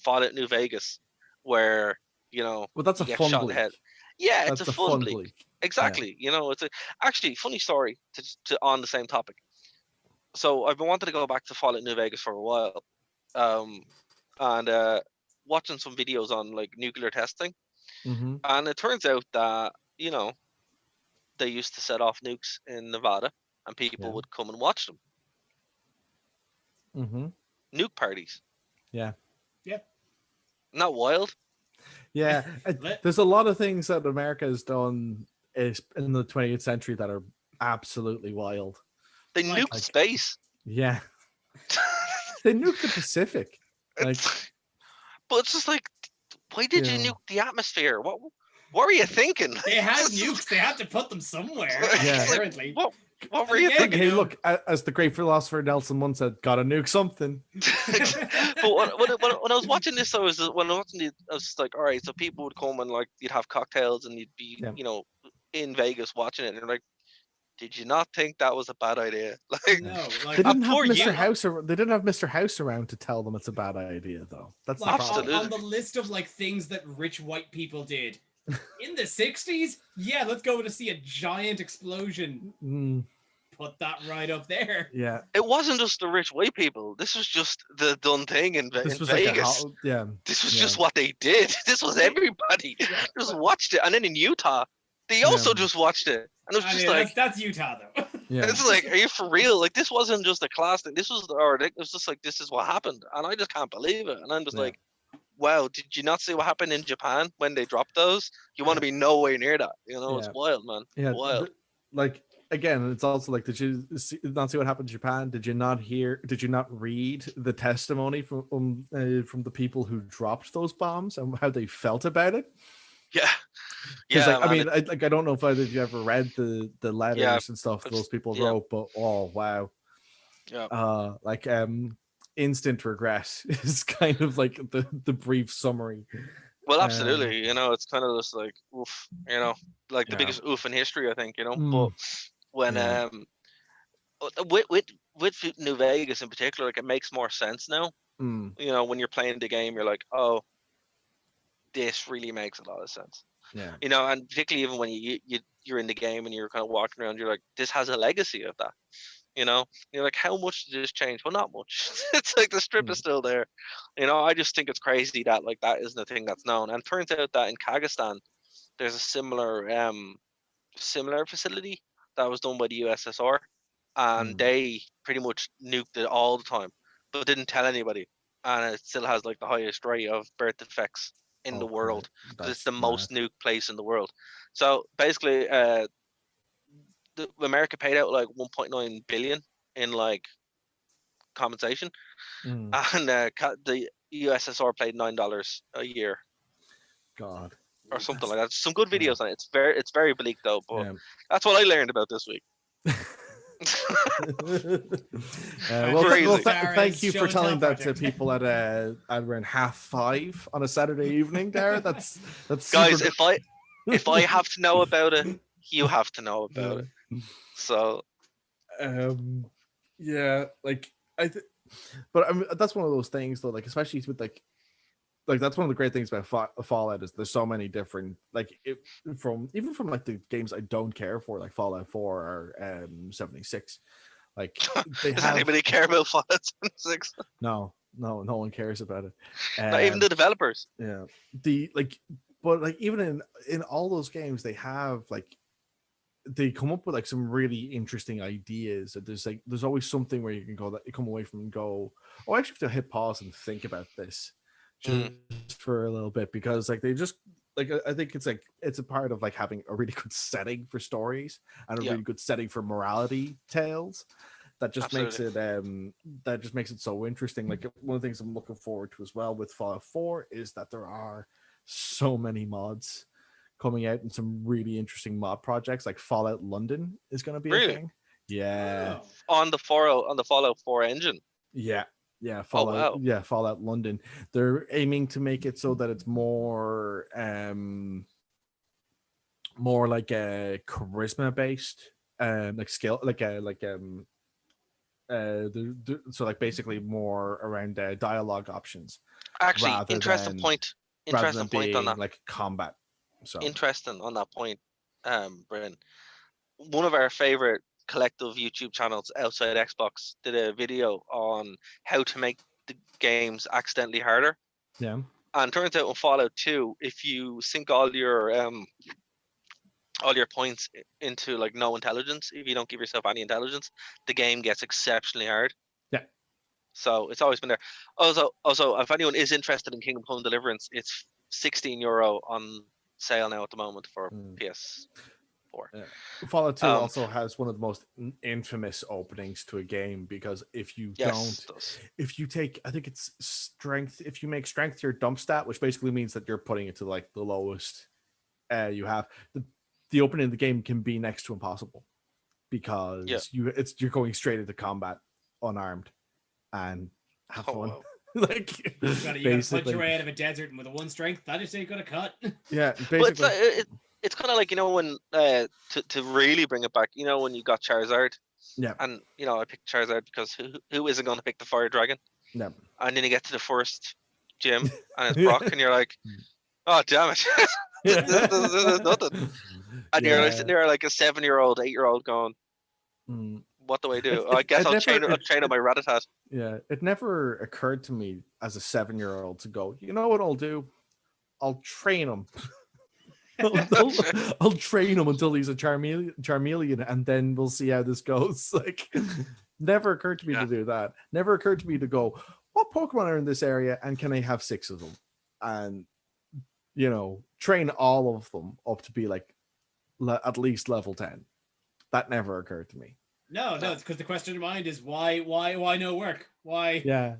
Fallout New Vegas, where Well, that's you a get fun shot in the bleak. head. Yeah, it's That's a fun bleak. bleak. Exactly. It's actually funny story to on the same topic. So I've been wanting to go back to Fallout New Vegas for a while, and watching some videos on like nuclear testing, Mm-hmm. and it turns out that they used to set off nukes in Nevada, and people would come and watch them. Mm-hmm. Nuke parties. Yeah. Yep. Not wild. Yeah. There's a lot of things that America has done in the 20th century that are absolutely wild. They nuked space. Yeah. They nuked the Pacific. But it's just like, why did you nuke the atmosphere? What were you thinking? They had nukes. They had to put them somewhere. Yeah. Apparently. What were you thinking? Hey, look, as the great philosopher Nelson once said, gotta nuke something. But when I was watching this, I was just like, all right, so people would come and like you'd have cocktails and you'd be in Vegas watching it, and they're like, did you not think that was a bad idea? Like, no, like they didn't have Mr. House. They didn't have Mr. House around to tell them it's a bad idea, though. That's like, the problem. on the list of like things that rich white people did in the 60s. Yeah, let's go to see a giant explosion. Put that right up there. Yeah, it wasn't just the rich white people. This was just the done thing in Vegas. This was just what they did. This was everybody just watched it, and then in Utah, they also just watched it, and it was just like that's Utah though. Yeah, it's like, are you for real? Like, this wasn't just a class thing. This was it was just like, this is what happened, and I just can't believe it. And I'm just like, wow, did you not see what happened in Japan when they dropped those? You want to be nowhere near that. It's wild, man. Yeah, wild. Again, it's also like, did you not see what happened in Japan? Did you not read the testimony from the people who dropped those bombs and how they felt about it? Yeah. Because I mean, I don't know if either of you ever read the letters and stuff those people wrote, but oh wow, instant regret is kind of like the brief summary. Well, absolutely. It's kind of just like oof. Like the biggest oof in history, I think. But when with New Vegas in particular, like, it makes more sense now. When you're playing the game, you're like, oh, this really makes a lot of sense. Yeah. And particularly even when you're in the game and you're kind of walking around, you're like, this has a legacy of that. You're like, how much did this change? Well, not much. It's like the strip is still there. I just think it's crazy that like that isn't a thing that's known. And it turns out that in Kazakhstan, there's a similar facility that was done by the USSR, and they pretty much nuked it all the time, but didn't tell anybody. And it still has like the highest rate of birth defects in the world, because it's the most nuked place in the world. So basically, America paid out like 1.9 billion in like compensation, and the USSR paid $9 a year. God. Or something like that. Some good videos on it. It's very bleak though, but that's what I learned about this week. Thank you for telling that to people at around 5:30 on a Saturday evening, Darragh. That's guys. If I have to know about it, you have to know about it. So, but I mean, that's one of those things though. Like, especially with like that's one of the great things about Fallout is there's so many different from like the games I don't care for, like Fallout 4 or 76. Like, does anybody care about Fallout 76? No one cares about it. Not even the developers. Yeah, but even in all those games, they come up with like some really interesting ideas. And there's always something where you can go that you come away from and go, oh, I actually have to hit pause and think about this. Just for a little bit, because like they just like I think it's a part of like having a really good setting for stories and a really good setting for morality tales that just makes it so interesting. Like, one of the things I'm looking forward to as well with Fallout 4 is that there are so many mods coming out and some really interesting mod projects. Like Fallout London is going to be a thing. Yeah, on the Fallout 4 engine. Yeah, Fallout London. They're aiming to make it so that it's more like a charisma based like skill, like So like basically more around dialogue options Actually, rather interesting than point. rather than Interesting point on being that. like combat. So Interesting on that point, Brin. One of our favorite collective YouTube channels outside Xbox did a video on how to make the games accidentally harder. yeah, And turns out in Fallout 2, if you sink all your points into like no intelligence, if you don't give yourself any intelligence, the game gets exceptionally hard. yeah. So it's always been there. Also, if anyone is interested in Kingdom Come Deliverance, it's €16 on sale now at the moment for PS4. Yeah. Fallout 2 Um, also has one of the most infamous openings to a game because if you yes, it does. if you take, I think it's strength, if you make strength your dump stat, which basically means that you're putting it to like the lowest you have, the opening of the game can be next to impossible because you're going straight into combat unarmed and have fun. Wow. Like You gotta punch your way out of a desert, and with a 1 strength, that is you got to cut. Yeah, But basically. it's kind of like, when to really bring it back, when you got Charizard, Yeah, and I picked Charizard because who isn't going to pick the Fire Dragon? yeah. And then you get to the first gym and it's Brock, and you're like, oh damn it, this is nothing. And you're sitting there like a 7-year-old, 8-year-old going, what do I do? I guess I'll train on my Rattata. Yeah, it never occurred to me as a 7-year-old to go, you know what I'll do? I'll train him. I'll train him until he's a Charmeleon, and then we'll see how this goes. Like, never occurred to me to do that. Never occurred to me to go, what Pokemon are in this area, and can I have 6 of them? And, train all of them up to be like at least level 10. That never occurred to me. No, it's because the question in mind is why no work? Why? Yeah.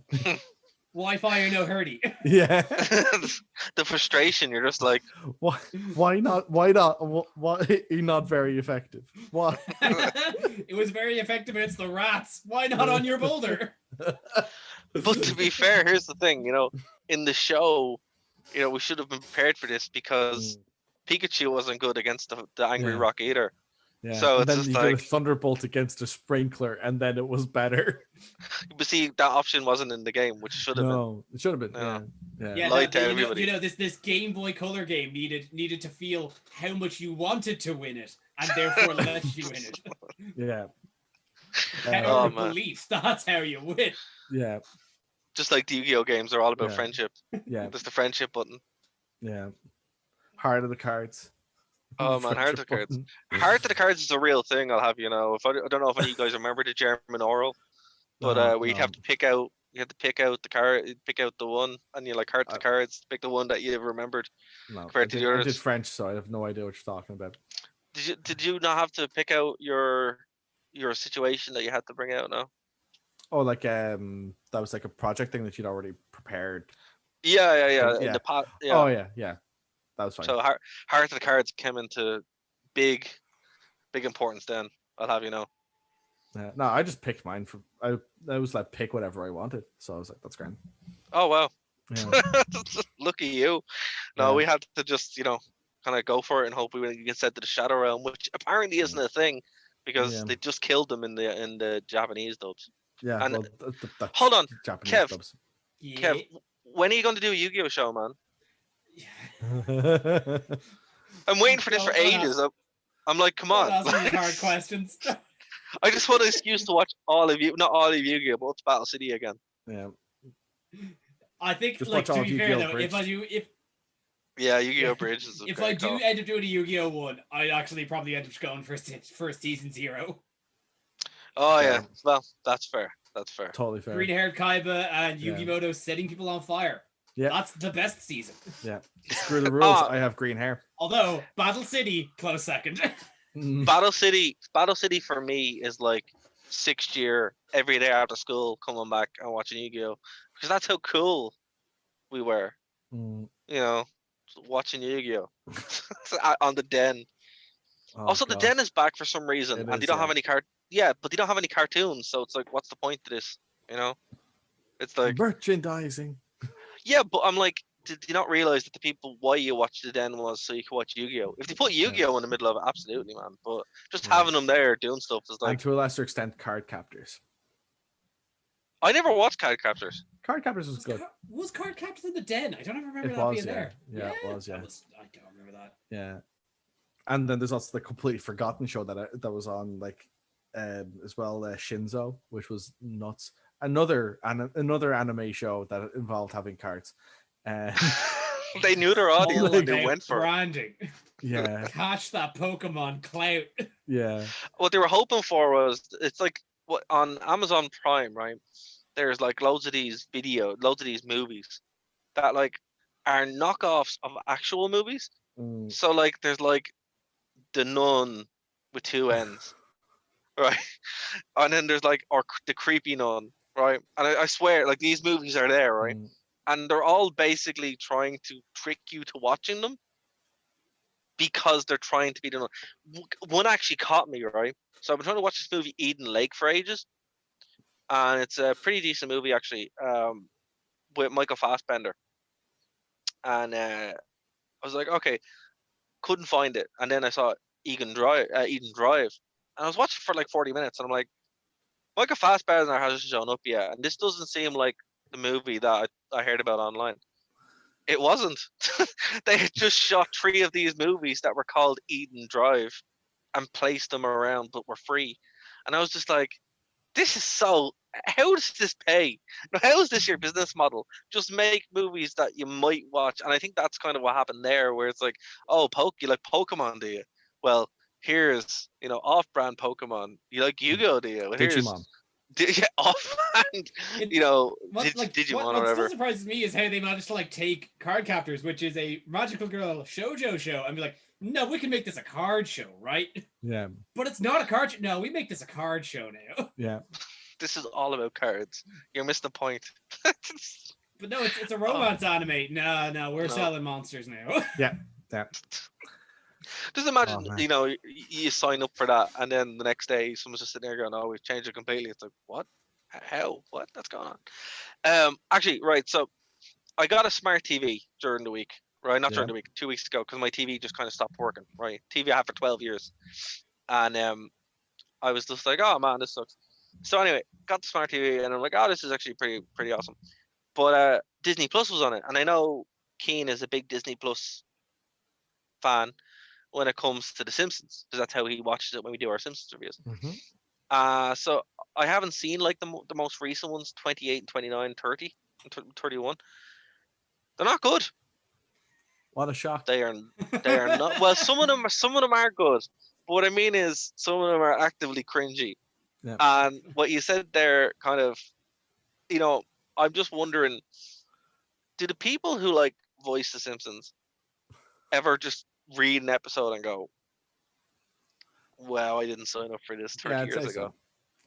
Why fire no hurdy? Yeah. The frustration, you're just like, why not? Why not very effective? Why? It was very effective against the rats. Why not on your boulder? But to be fair, here's the thing, in the show, we should have been prepared for this because Pikachu wasn't good against the angry Rock Eater. Yeah. So and it's then just you like get a Thunderbolt against a Sprinkler, and then it was better. But see, that option wasn't in the game, which should have been. No, it should have been. Yeah. Light to everybody. This Game Boy Color game needed to feel how much you wanted to win it, and therefore let you win it. Yeah. Power of beliefs. That's how you win. Yeah. Just like the Yu-Gi-Oh games are all about friendship. Yeah. There's the friendship button. Yeah. Heart of the cards. Oh man, Heart of the Cards. Heart of the Cards is a real thing. I'll have If I don't know if any of you guys remember the German oral, but we'd have to pick out. You had to pick out the card, pick out the one, and you like Heart of the Cards. Pick the one that you remembered. No, compared to the others. I did French, so I have no idea what you're talking about. Did you not have to pick out your situation that you had to bring out? No. Oh, like that was like a project thing that you'd already prepared. Yeah. In the pot. Yeah. Oh yeah. That was fine. So Heart of the Cards came into big importance then. I'll have you know. No, I just picked mine I was like pick whatever I wanted, so I was like, that's grand. Oh wow. Yeah. Look at you. No, we had to just kind of go for it and hope we get sent to the Shadow Realm, which apparently isn't a thing because they just killed them in the Japanese dubs. Yeah. And well, hold on, Japanese Kev. dubs. Yeah. Kev, when are you going to do a Yu-Gi-Oh show, man? I'm waiting for this for ages. I'm like, come on. Hard questions. I just want an excuse to watch all of you, not all of Yu-Gi-Oh, but Battle City again. Yeah. I think, just like, to be fair though, Bridge. Yu-Gi-Oh Bridge is if I do end up doing a Yu-Gi-Oh one, I'd actually probably end up going for season 0. Oh yeah, well that's fair. Totally fair. Green-haired Kaiba and Yugimoto setting people on fire. Yeah. That's the best season. Yeah. Screw the rules. I have green hair. Although Battle City, close second. Battle City for me is like 6th year, every day after school, coming back and watching Yu-Gi-Oh, because that's how cool we were. Watching Yu-Gi-Oh on the Den. Also, the Den is back for some reason, and they don't have any but they don't have any cartoons, so it's like, what's the point to this? It's like merchandising. Yeah, but I'm like, did you not realize that the people why you watch the Den was so you could watch Yu-Gi-Oh? If they put Yu-Gi-Oh in the middle of it, absolutely, man. But just having them there doing stuff is like, and to a lesser extent, card captors. I never watched Card Captors. Card Captors was good. Was Card Captors in the Den? I don't ever remember It that was, being yeah. there. Yeah, it was, yeah. I don't remember that. Yeah. And then there's also the completely forgotten show that was on like as well, Shinzo, which was nuts. Another anime show that involved having cards. They knew their audience. All They about went for it. branding. Yeah. Catch that Pokemon clout. Yeah. What they were hoping for was, it's like what on Amazon Prime, right? There's like loads of these movies that like are knockoffs of actual movies. Mm. So like there's like The Nun with two N's, right? And then there's like The Creepy Nun, right? And I swear, like these movies are there, right? Mm. And they're all basically trying to trick you to watching them because they're trying to be the Nun. One actually caught me, right? So I've been trying to watch this movie Eden Lake for ages, and it's a pretty decent movie actually, with Michael Fassbender. And I was like, okay, couldn't find it, and then I saw Eden Drive, and I was watching for like 40 minutes, and I'm like, Michael Fassbender hasn't shown up yet, and this doesn't seem like the movie that I heard about online. It wasn't. They had just shot 3 of these movies that were called Eden Drive and placed them around, but were free, and I was just like, this is so. How does this pay? How is this your business model? Just make movies that you might watch, and I think that's kind of what happened there, where it's like, oh, you like Pokemon, do you? Well, here's off-brand Pokemon. You like Yu-Gi-Oh, do you? Well, Digimon. Off-brand, Digimon or what whatever. still surprises me is how they managed to like take Card Captors, which is a magical girl shoujo show, and be like, no, we can make this a card show, right? Yeah. But it's not a card show. No, we make this a card show now. Yeah. This is all about cards. You're missing the point. But no, it's a romance anime. No, we're No. selling monsters now. Yeah. Yeah. Just imagine, Oh, you sign up for that, and then the next day someone's just sitting there going, "Oh, we've changed it completely." It's like, what? How? What? That's going on. Actually, right. So I got a smart TV during the week, right? Not during the week, 2 weeks ago, because my TV just kind of stopped working. Right, TV I had for 12 years, and I was just like, oh man, this sucks. So anyway, got the smart TV, and I'm like, oh, this is actually pretty awesome. But Disney Plus was on it, and I know Cian is a big Disney Plus fan when it comes to The Simpsons, because that's how he watches it when we do our Simpsons reviews. Mm-hmm. So I haven't seen like the most recent ones, 28 and 29, 30 and 31. They're not good. What a shock. They are not. Well, some of them are good, but what I mean is some of them are actively cringy. Yeah. And what you said there, kind of, I'm just wondering, do the people who like voice The Simpsons ever just read an episode and go, wow, I didn't sign up for this 30 years ago?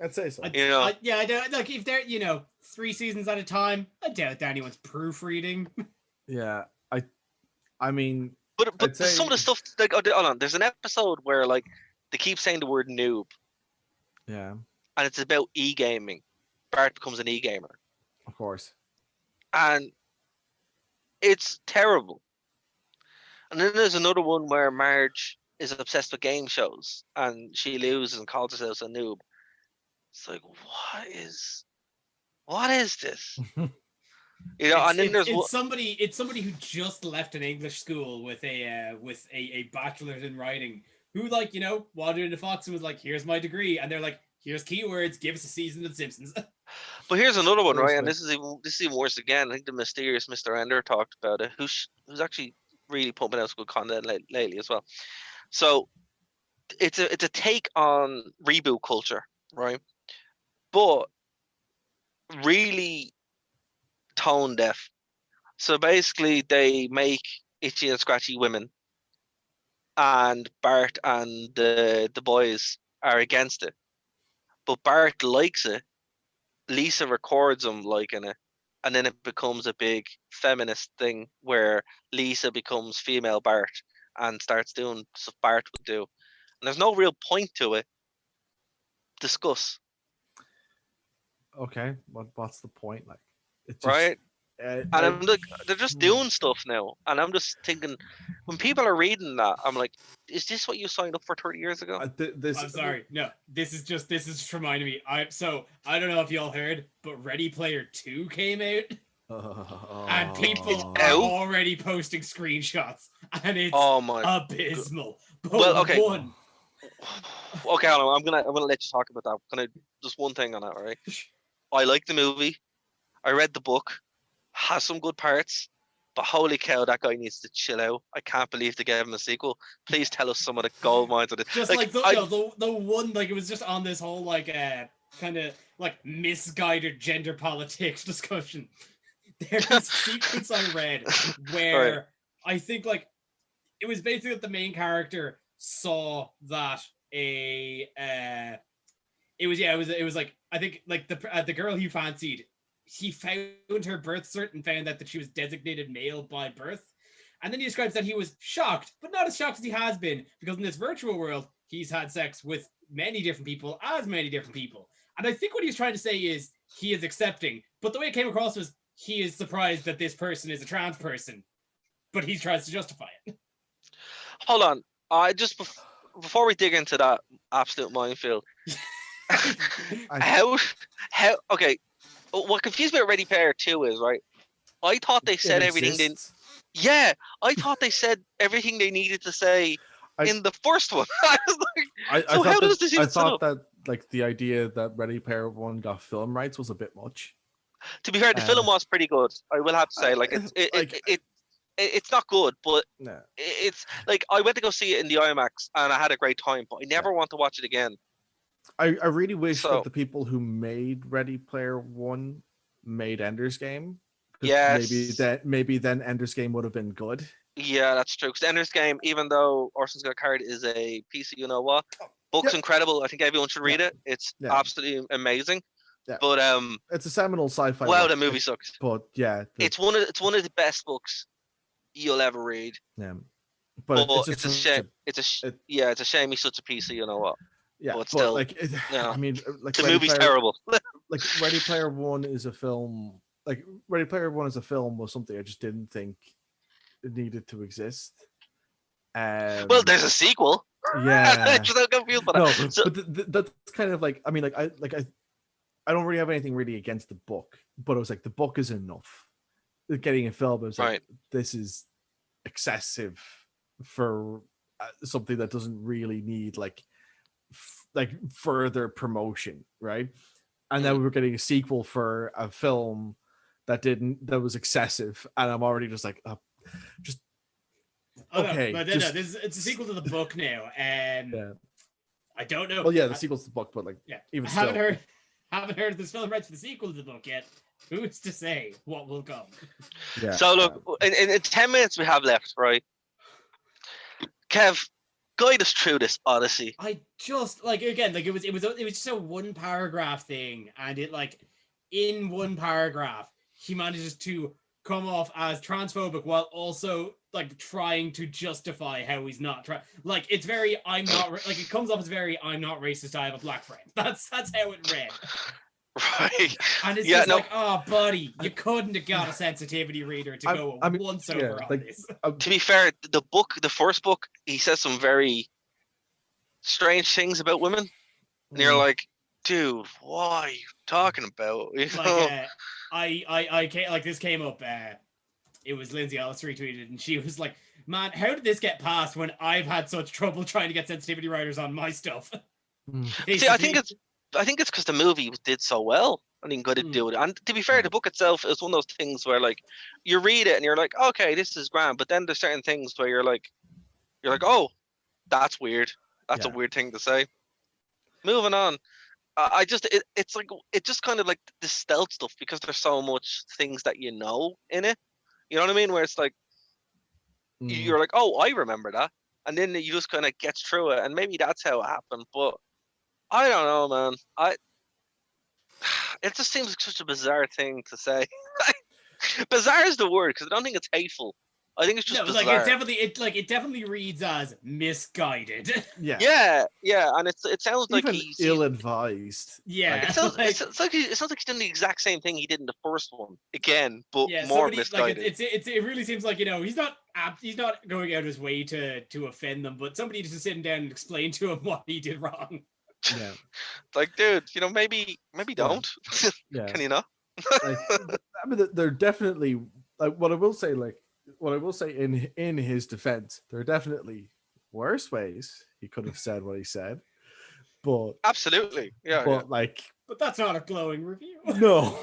I'd say so. I don't, like if they're 3 seasons at a time, I doubt that anyone's proofreading. Yeah, I mean, but some of the stuff, like, hold on, there's an episode where like they keep saying the word noob. Yeah. And it's about e-gaming. Bart becomes an e-gamer. Of course. And it's terrible. And then there's another one where Marge is obsessed with game shows and she loses and calls herself a noob. It's like, what is this? And then it's somebody who just left an English school with a bachelor's in writing, who like wandered into Fox and was like, here's my degree, and they're like, here's keywords, give us a season of The Simpsons. But here's another one, right? And this is even worse again. I think the mysterious Mr. Ender talked about it, who's actually really pumping out some good content lately as well. So it's a take on reboot culture, right? But really tone deaf. So basically, they make itchy and scratchy women, and Bart and the boys are against it. But Bart likes it. Lisa records him liking it, and then it becomes a big feminist thing where Lisa becomes female Bart and starts doing stuff Bart would do. And there's no real point to it. Discuss. Okay, what's the point? Like, Right? And I'm like, they're just doing stuff now, and I'm just thinking, when people are reading that, I'm like, is this what you signed up for 30 years ago? I'm sorry, no. This is just reminding me. I don't know if y'all heard, but Ready Player 2 came out. And people are already posting screenshots, and it's abysmal. But well, okay. One... Okay, I'm gonna let you talk about that. Just one thing on that, right? I like the movie. I read the book. Has some good parts, but holy cow, that guy needs to chill out. I can't believe they gave him a sequel. Please tell us some of the gold mines of it. Just like the one, like, it was just on this whole like kind of like misguided gender politics discussion. There's a sequence I read where I think like it was basically that the main character saw that it was like, I think like the girl he fancied, he found her birth cert and found that she was designated male by birth. And then he describes that he was shocked, but not as shocked as he has been, because in this virtual world, he's had sex with many different people, as many different people. And I think what he's trying to say is he is accepting, but the way it came across was he is surprised that this person is a trans person, but he tries to justify it. Hold on. Before we dig into that absolute minefield, okay, what confused me at Ready Player 2 is, right, I thought they said everything I thought they said everything they needed to say in the first one. I thought that like the idea that Ready Player One got film rights was a bit much. To be fair, the film was pretty good. I will have to say, like, it's not good, but it's like, I went to go see it in the IMAX and I had a great time, but I never want to watch it again. I really wish that the people who made Ready Player One made Ender's Game. Yes. Maybe then Ender's Game would have been good. Yeah, that's true. Because Ender's Game, even though Orson's Got Carried is a piece of book's incredible. I think everyone should read it. It's absolutely amazing. Yeah. But it's a seminal sci-fi. Wow, the movie sucks. But yeah, it's one of the best books you'll ever read. Yeah, but it's a shame. It's a shame he's such a piece of Yeah, but still, I mean, like, the movie's terrible. Like Ready Player One is a film. Like Ready Player One as a film was something I just didn't think it needed to exist. Well, there's a sequel. Yeah, I'm so confused by that. No, but that's kind of like, I mean, I don't really have anything really against the book, but it was like the book is enough. Getting a film, it was like, this is excessive for something that doesn't really need like further promotion, right? And then we were getting a sequel for a film that was excessive, and I'm already just like, okay. No, it's a sequel to the book now. Yeah. I don't know. Well, yeah, the sequel's to the book, but like, even haven't heard this film rights for the sequel to the book yet. Who's to say what will come? Yeah. So look, in 10 minutes we have left, right? Kev, guide us through this odyssey. I just it was just a one paragraph thing, and it like in one paragraph he manages to come off as transphobic while also like trying to justify how he's not like it's very it comes off as very I'm not racist, I have a black friend. That's how it read. Right. And it's just like, oh buddy, you couldn't have got a sensitivity reader to go once over on this. To be fair, the first book, he says some very strange things about women. And you're like, dude, what are you talking about? You know? Like, this came up, it was Lindsay Ellis retweeted, and she was like, man, how did this get passed when I've had such trouble trying to get sensitivity writers on my stuff? See, I think it's because the movie did so well. I mean, good to do it. And to be fair, the book itself is one of those things where like you read it and you're like, okay, this is grand. But then there's certain things where you're like, oh, that's weird. That's a weird thing to say. Moving on. It's like, it just kind of like the stealth stuff, because there's so much things that you know in it. You know what I mean? Where it's like, you're like, oh, I remember that. And then you just kind of gets through it. And maybe that's how it happened. But I don't know, man. It just seems like such a bizarre thing to say. Bizarre is the word, because I don't think it's hateful. I think it's just No, bizarre. it definitely reads as misguided. Yeah. Yeah, and it sounds like Even he's ill-advised. Yeah. It sounds like, it sounds like he's doing the exact same thing he did in the first one again, but yeah, more somebody like misguided. it really seems like, you know, he's not going out of his way to offend them, but somebody just sitting down and explain to him what he did wrong. Yeah. Like, dude, you know, maybe don't. Yeah. Can you not? Like, I mean, they're definitely like what I will say. In his defense, there are definitely worse ways he could have said what he said, but Absolutely, yeah. like, But that's not a glowing review. No.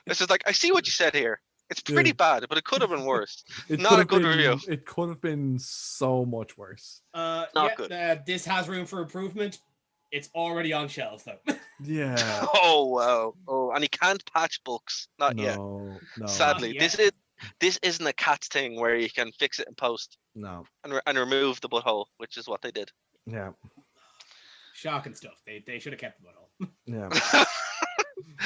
It's just like, I see what you said here. It's pretty bad, but it could have been worse. It Not a good review. It could have been so much worse. Not good. This has room for improvement. It's already on shelves though. Yeah. Oh wow. Oh, and he can't patch books. Not yet. No. Sadly, Not yet. this isn't a Cats thing where you can fix it in post No. and remove the butthole, which is what they did. Yeah. Shocking stuff. They should have kept the butthole. Yeah.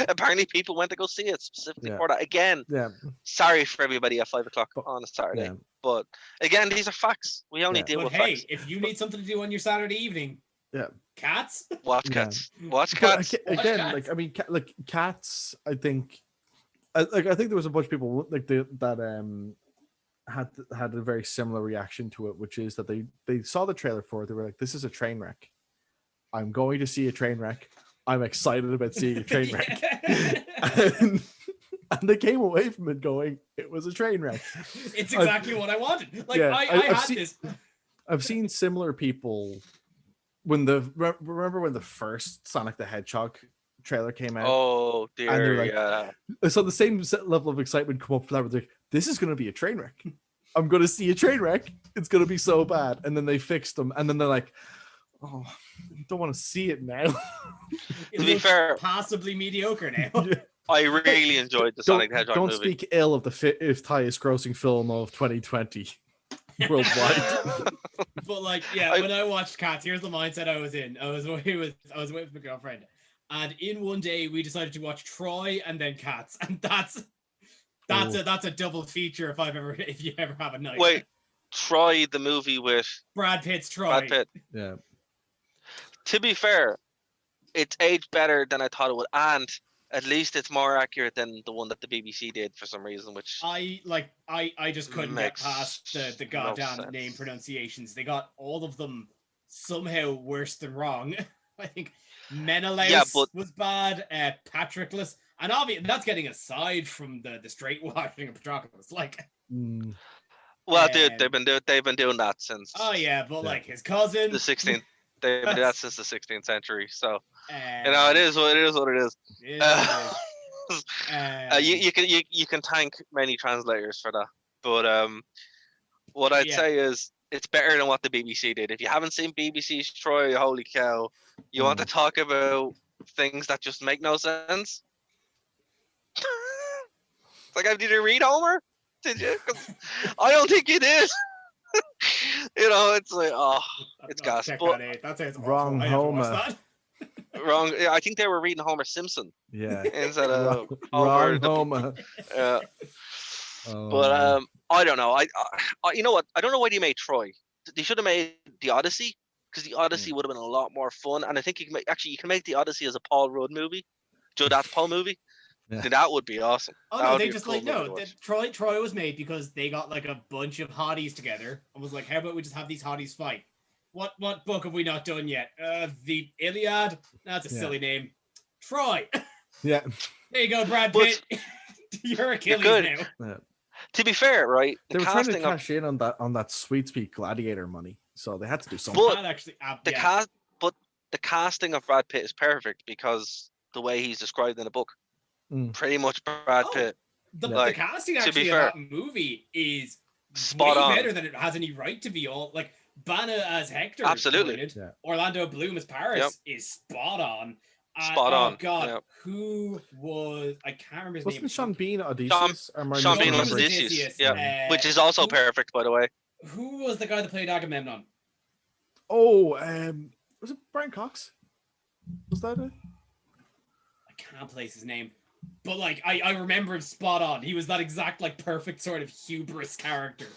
Apparently, people went to go see it specifically Yeah. for that. Again, Yeah. sorry for everybody at 5 o'clock on a Saturday. Yeah. But again, these are facts. We only Yeah. deal But with hey, facts. if you need something to do on your Saturday evening, Yeah. Cats. Watch Yeah. Cats. Watch But Cats. again, Cats. like, I mean, like Cats. I think there was a bunch of people like that had a very similar reaction to it, which is that they saw the trailer for it. They were like, "This is a train wreck. I'm going to see a train wreck. I'm excited about seeing a train wreck." And they came away from it going, "It was a train wreck." It's exactly what I wanted. Like, Yeah, I I've had seen- this. I've seen similar people remember when the first Sonic the Hedgehog trailer came out. Oh And dear, they're like, yeah. So the same level of excitement come up for that. Like, this is going to be a train wreck. I'm going to see a train wreck. It's going to be so bad. And then they fixed them. And then they're like, "Oh, I don't want to see it now." It To be looks fair- possibly mediocre now. Yeah. I really enjoyed the Sonic the Hedgehog Don't movie. speak ill of the fifth highest grossing film of 2020 worldwide. But like, yeah, when I watched Cats, here's the mindset I was in. I was away with my girlfriend, and in one day we decided to watch Troy and then Cats, and that's a double feature if you ever have a night. Wait, Troy the movie with Brad Pitt's Troy. Brad Pitt. Yeah. To be fair, it's aged better than I thought it would, and at least it's more accurate than the one that the BBC did for some reason, which I just couldn't get Makes past the no goddamn sense. name pronunciations. They got all of them somehow worse than wrong. I think Menelaus Yeah, but- was bad. Patroclus, and obviously that's getting aside from the straight washing of Patroclus. Like, Mm, well, dude, Um, they've been doing that since oh yeah, but Yeah. like his cousin. the 16th. They've been doing that since the 16th century. So Um, it is what it is. What it is. it is what it is. You can thank many translators for that. But what I'd Yeah. say is it's better than what the BBC did. If you haven't seen BBC's Troy, holy cow! You want to talk about things that just make no sense? It's like, did you read Homer? Did you? 'Cause I don't think you did. You know, it's like, oh, it's I'll gas. check But that out. That sounds Wrong awful. I have to watch Homer. that. wrong. Yeah, I think they were reading Homer Simpson yeah. instead of Wrong the- Homer. But I don't know. I you know what? I don't know why they made Troy. They should have made the Odyssey, because the Odyssey would have been a lot more fun. And I think you can make the Odyssey as a Paul Rudd movie, Judd Apatow movie. Yeah. Then that would be awesome. Oh That no, would they be a just cool like movie no. to watch. Troy was made because they got like a bunch of hotties together and was like, how about we just have these hotties fight? What book have we not done yet? The Iliad. That's a Yeah. silly name. Troy. Yeah. There you go, Brad But- Pitt. You're Achilles good. now. To be fair, right? They The were trying to casting of cash in on that Sweet Speak Gladiator money, so they had to do something. But That actually, the yeah. the casting of Brad Pitt is perfect because the way he's described in the book, Mm. pretty much Brad Oh, Pitt. The Like, casting to be actually of fair, that movie is spot way on. better than it has any right to be. All like Bana as Hector, Absolutely. pointed, Yeah. Orlando Bloom as Paris Yep. is spot on. Spot Oh on, God, yep. who was? I can't remember his Wasn't name. Sean Bean Odysseus? Or am I Sean Bean was misremembering? Odysseus, yeah, Uh, which is also who- perfect, by the way. Who was the guy that played Agamemnon? Oh, was it Brian Cox? Was that it? I can't place his name. But like I remember him spot on. He was that exact like perfect sort of hubris character.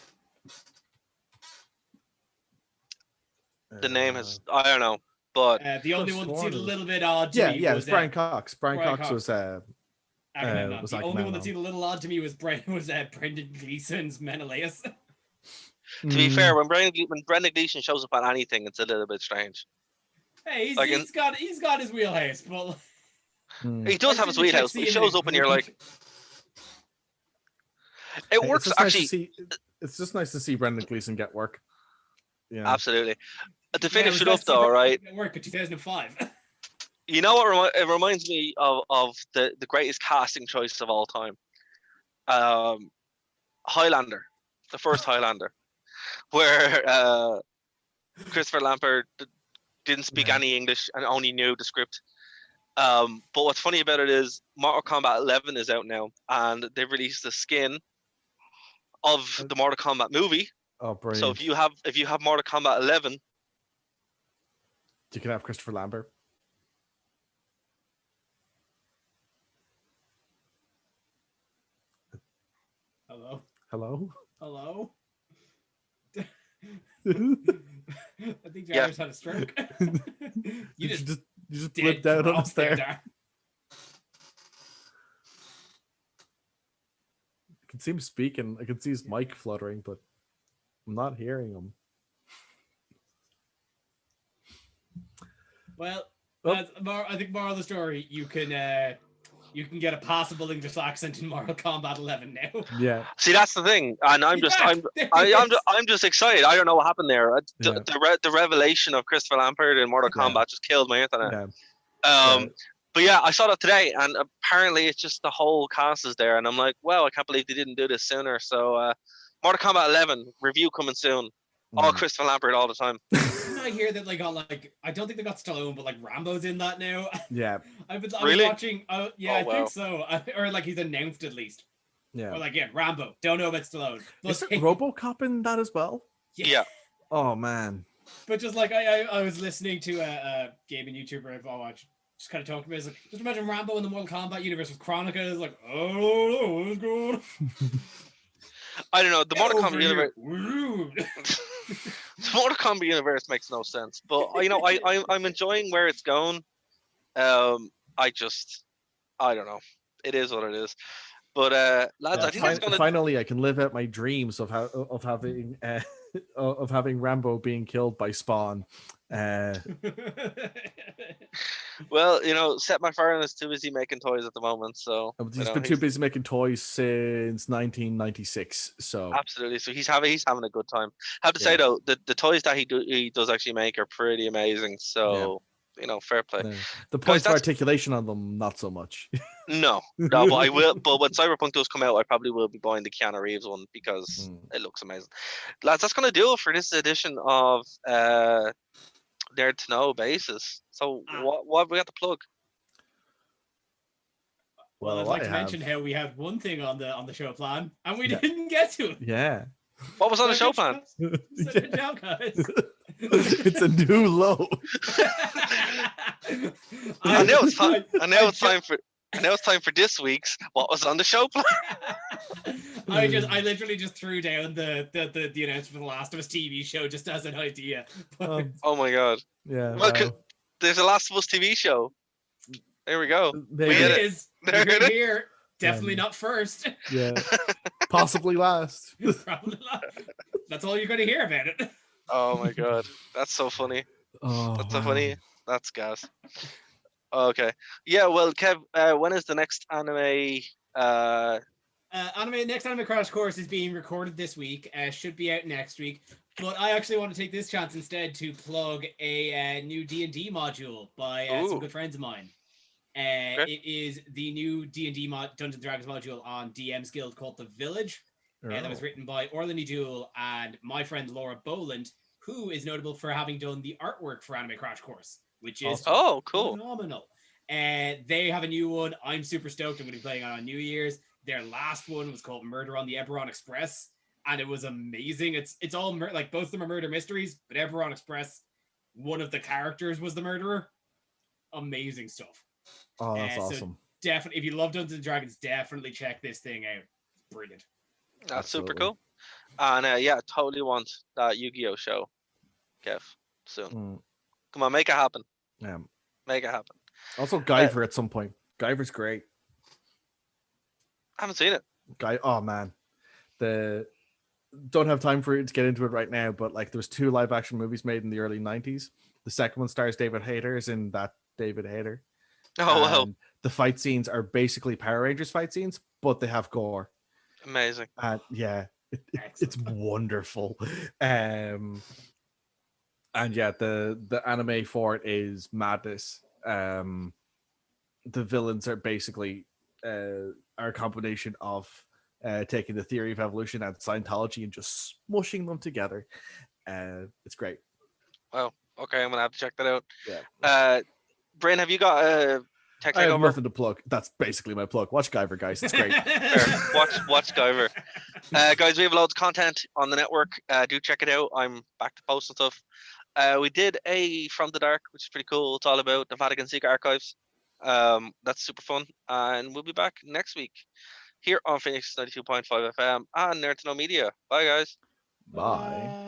The name is I don't know, but The only one that seemed a little bit odd to me yeah, was it's Brian Cox. Brian Cox was Agamemnon. was The only one that Agamemnon. seemed a little odd to me was Brendan Gleeson's Menelaus. to be fair, when Brendan Gleeson shows up on anything, it's a little bit strange. Hey, Like he's got his wheelhouse, but he does have his wheelhouse, but he shows up and you're like, it works actually. It's just nice to see Brendan Gleeson get work. Yeah, absolutely. To finish it up, though, right? Work in 2005. You know what? It reminds me of the greatest casting choice of all time. Highlander, the first Highlander, where Christopher Lambert didn't speak any English and only knew the script. But what's funny about it is Mortal Kombat 11 is out now, and they've released a skin of the Mortal Kombat movie. Oh, brilliant! So if you have Mortal Kombat 11, you can have Christopher Lambert. Hello. I think Darragh's had a stroke. you just flipped out on us there. I can see him speaking. I can see his mic fluttering, but I'm not hearing him. Well, I think moral of the story, you can get a passable English accent in Mortal Kombat 11 now. Yeah. See, that's the thing, and I'm just excited. I don't know what happened there. The revelation of Christopher Lambert in Mortal Kombat just killed my internet. Yeah. But yeah, I saw that today, and apparently it's just the whole cast is there, and I'm like, wow, I can't believe they didn't do this sooner. So, Mortal Kombat 11 review coming soon. All Christopher Lambert all the time. Didn't I hear that I don't think they got Stallone, but like Rambo's in that now. Yeah. I was really? watching. I think so. Or like he's announced at least. Yeah. Or like Rambo. Don't know about Stallone. But is it RoboCop in that as well? Yeah. Oh man. But just like I was listening to a gaming YouTuber I watch, just kind of talking about it. Like, just imagine Rambo in the Mortal Kombat universe with Chronica. Is like, oh, what's going on? I don't know. The Mortal Kombat universe. The Mortal Kombat universe makes no sense, but I'm enjoying where it's going. I don't know. It is what it is. But lads, I think that's gonna finally I can live out my dreams of having of having Rambo being killed by Spawn. Well, Seth MacFarlane is too busy making toys at the moment, so he's been too busy making toys since 1996. So absolutely, so he's having a good time. I have to say though, the toys that he does actually make are pretty amazing. So fair play. No. The points of articulation on them, not so much. No, but I will. But when Cyberpunk does come out, I probably will be buying the Keanu Reeves one because it looks amazing. Lads, that's gonna do it for this edition of Dare to Know Basis. So what have we got to plug? Well, I'd like to mention how we had one thing on the show plan and we didn't get to it. Yeah. What was on the show plan? Good job, guys. It's a new low. I know it's time for this week's what was on the show plan. I literally just threw down the announcement for the Last of Us TV show just as an idea. Oh my god. Yeah. Well, there's a Last of Us TV show. There we go. There it is. Here. Definitely not first. Yeah. Possibly last. Probably last. That's all you're going to hear about it. Oh my god. That's so funny. Oh, that's so funny. That's gas. Okay. Yeah, well, Kev, when is the next anime next anime Crash Course is being recorded this week. Should be out next week. But I actually want to take this chance instead to plug a new D&D module by some good friends of mine. It is the new D&D Dungeons & Dragons module on DM's Guild called The Village. That was written by Orlany Jewell and my friend Laura Boland, who is notable for having done the artwork for Anime Crash Course, which is cool, phenomenal. They have a new one. I'm super stoked. I'm going to be playing it on New Year's. Their last one was called Murder on the Eberron Express, and it was amazing. It's all like both of them are murder mysteries, but Eberron Express, one of the characters was the murderer. Amazing stuff. Oh, that's awesome. definitely, if you love Dungeons and Dragons, definitely check this thing out. Brilliant. That's super Absolutely. cool. And yeah, totally want that Yu-Gi-Oh show, Kev, soon. Mm, Come on, make it happen. yeah. Make it happen. Also, Guyver at some point. Guyver's great. I haven't seen it. Oh man, don't have time for it to get into it right now. But like, there was 2 live action movies made in the early '90s. The second one stars David Hayter, is in that David Hayter. Oh wow, And the fight scenes are basically Power Rangers fight scenes, but they have gore. amazing. And yeah, it's wonderful. And yeah, the anime for it is madness. The villains are basically are a combination of taking the theory of evolution and Scientology and just smushing them together. It's great. Wow. Okay, I'm gonna have to check that out. Yeah. Brin, have you got a tech I have takeover? nothing to plug. That's basically my plug. Watch Guyver, guys. It's great. Fair. Watch Guyver. Guys, we have loads of content on the network. Do check it out. I'm back to posting stuff. We did a From the Dark, which is pretty cool. It's all about the Vatican Secret Archives. That's super fun. And we'll be back next week here on Phoenix 92.5 FM and Nerd to Know Media. Bye, guys. Bye.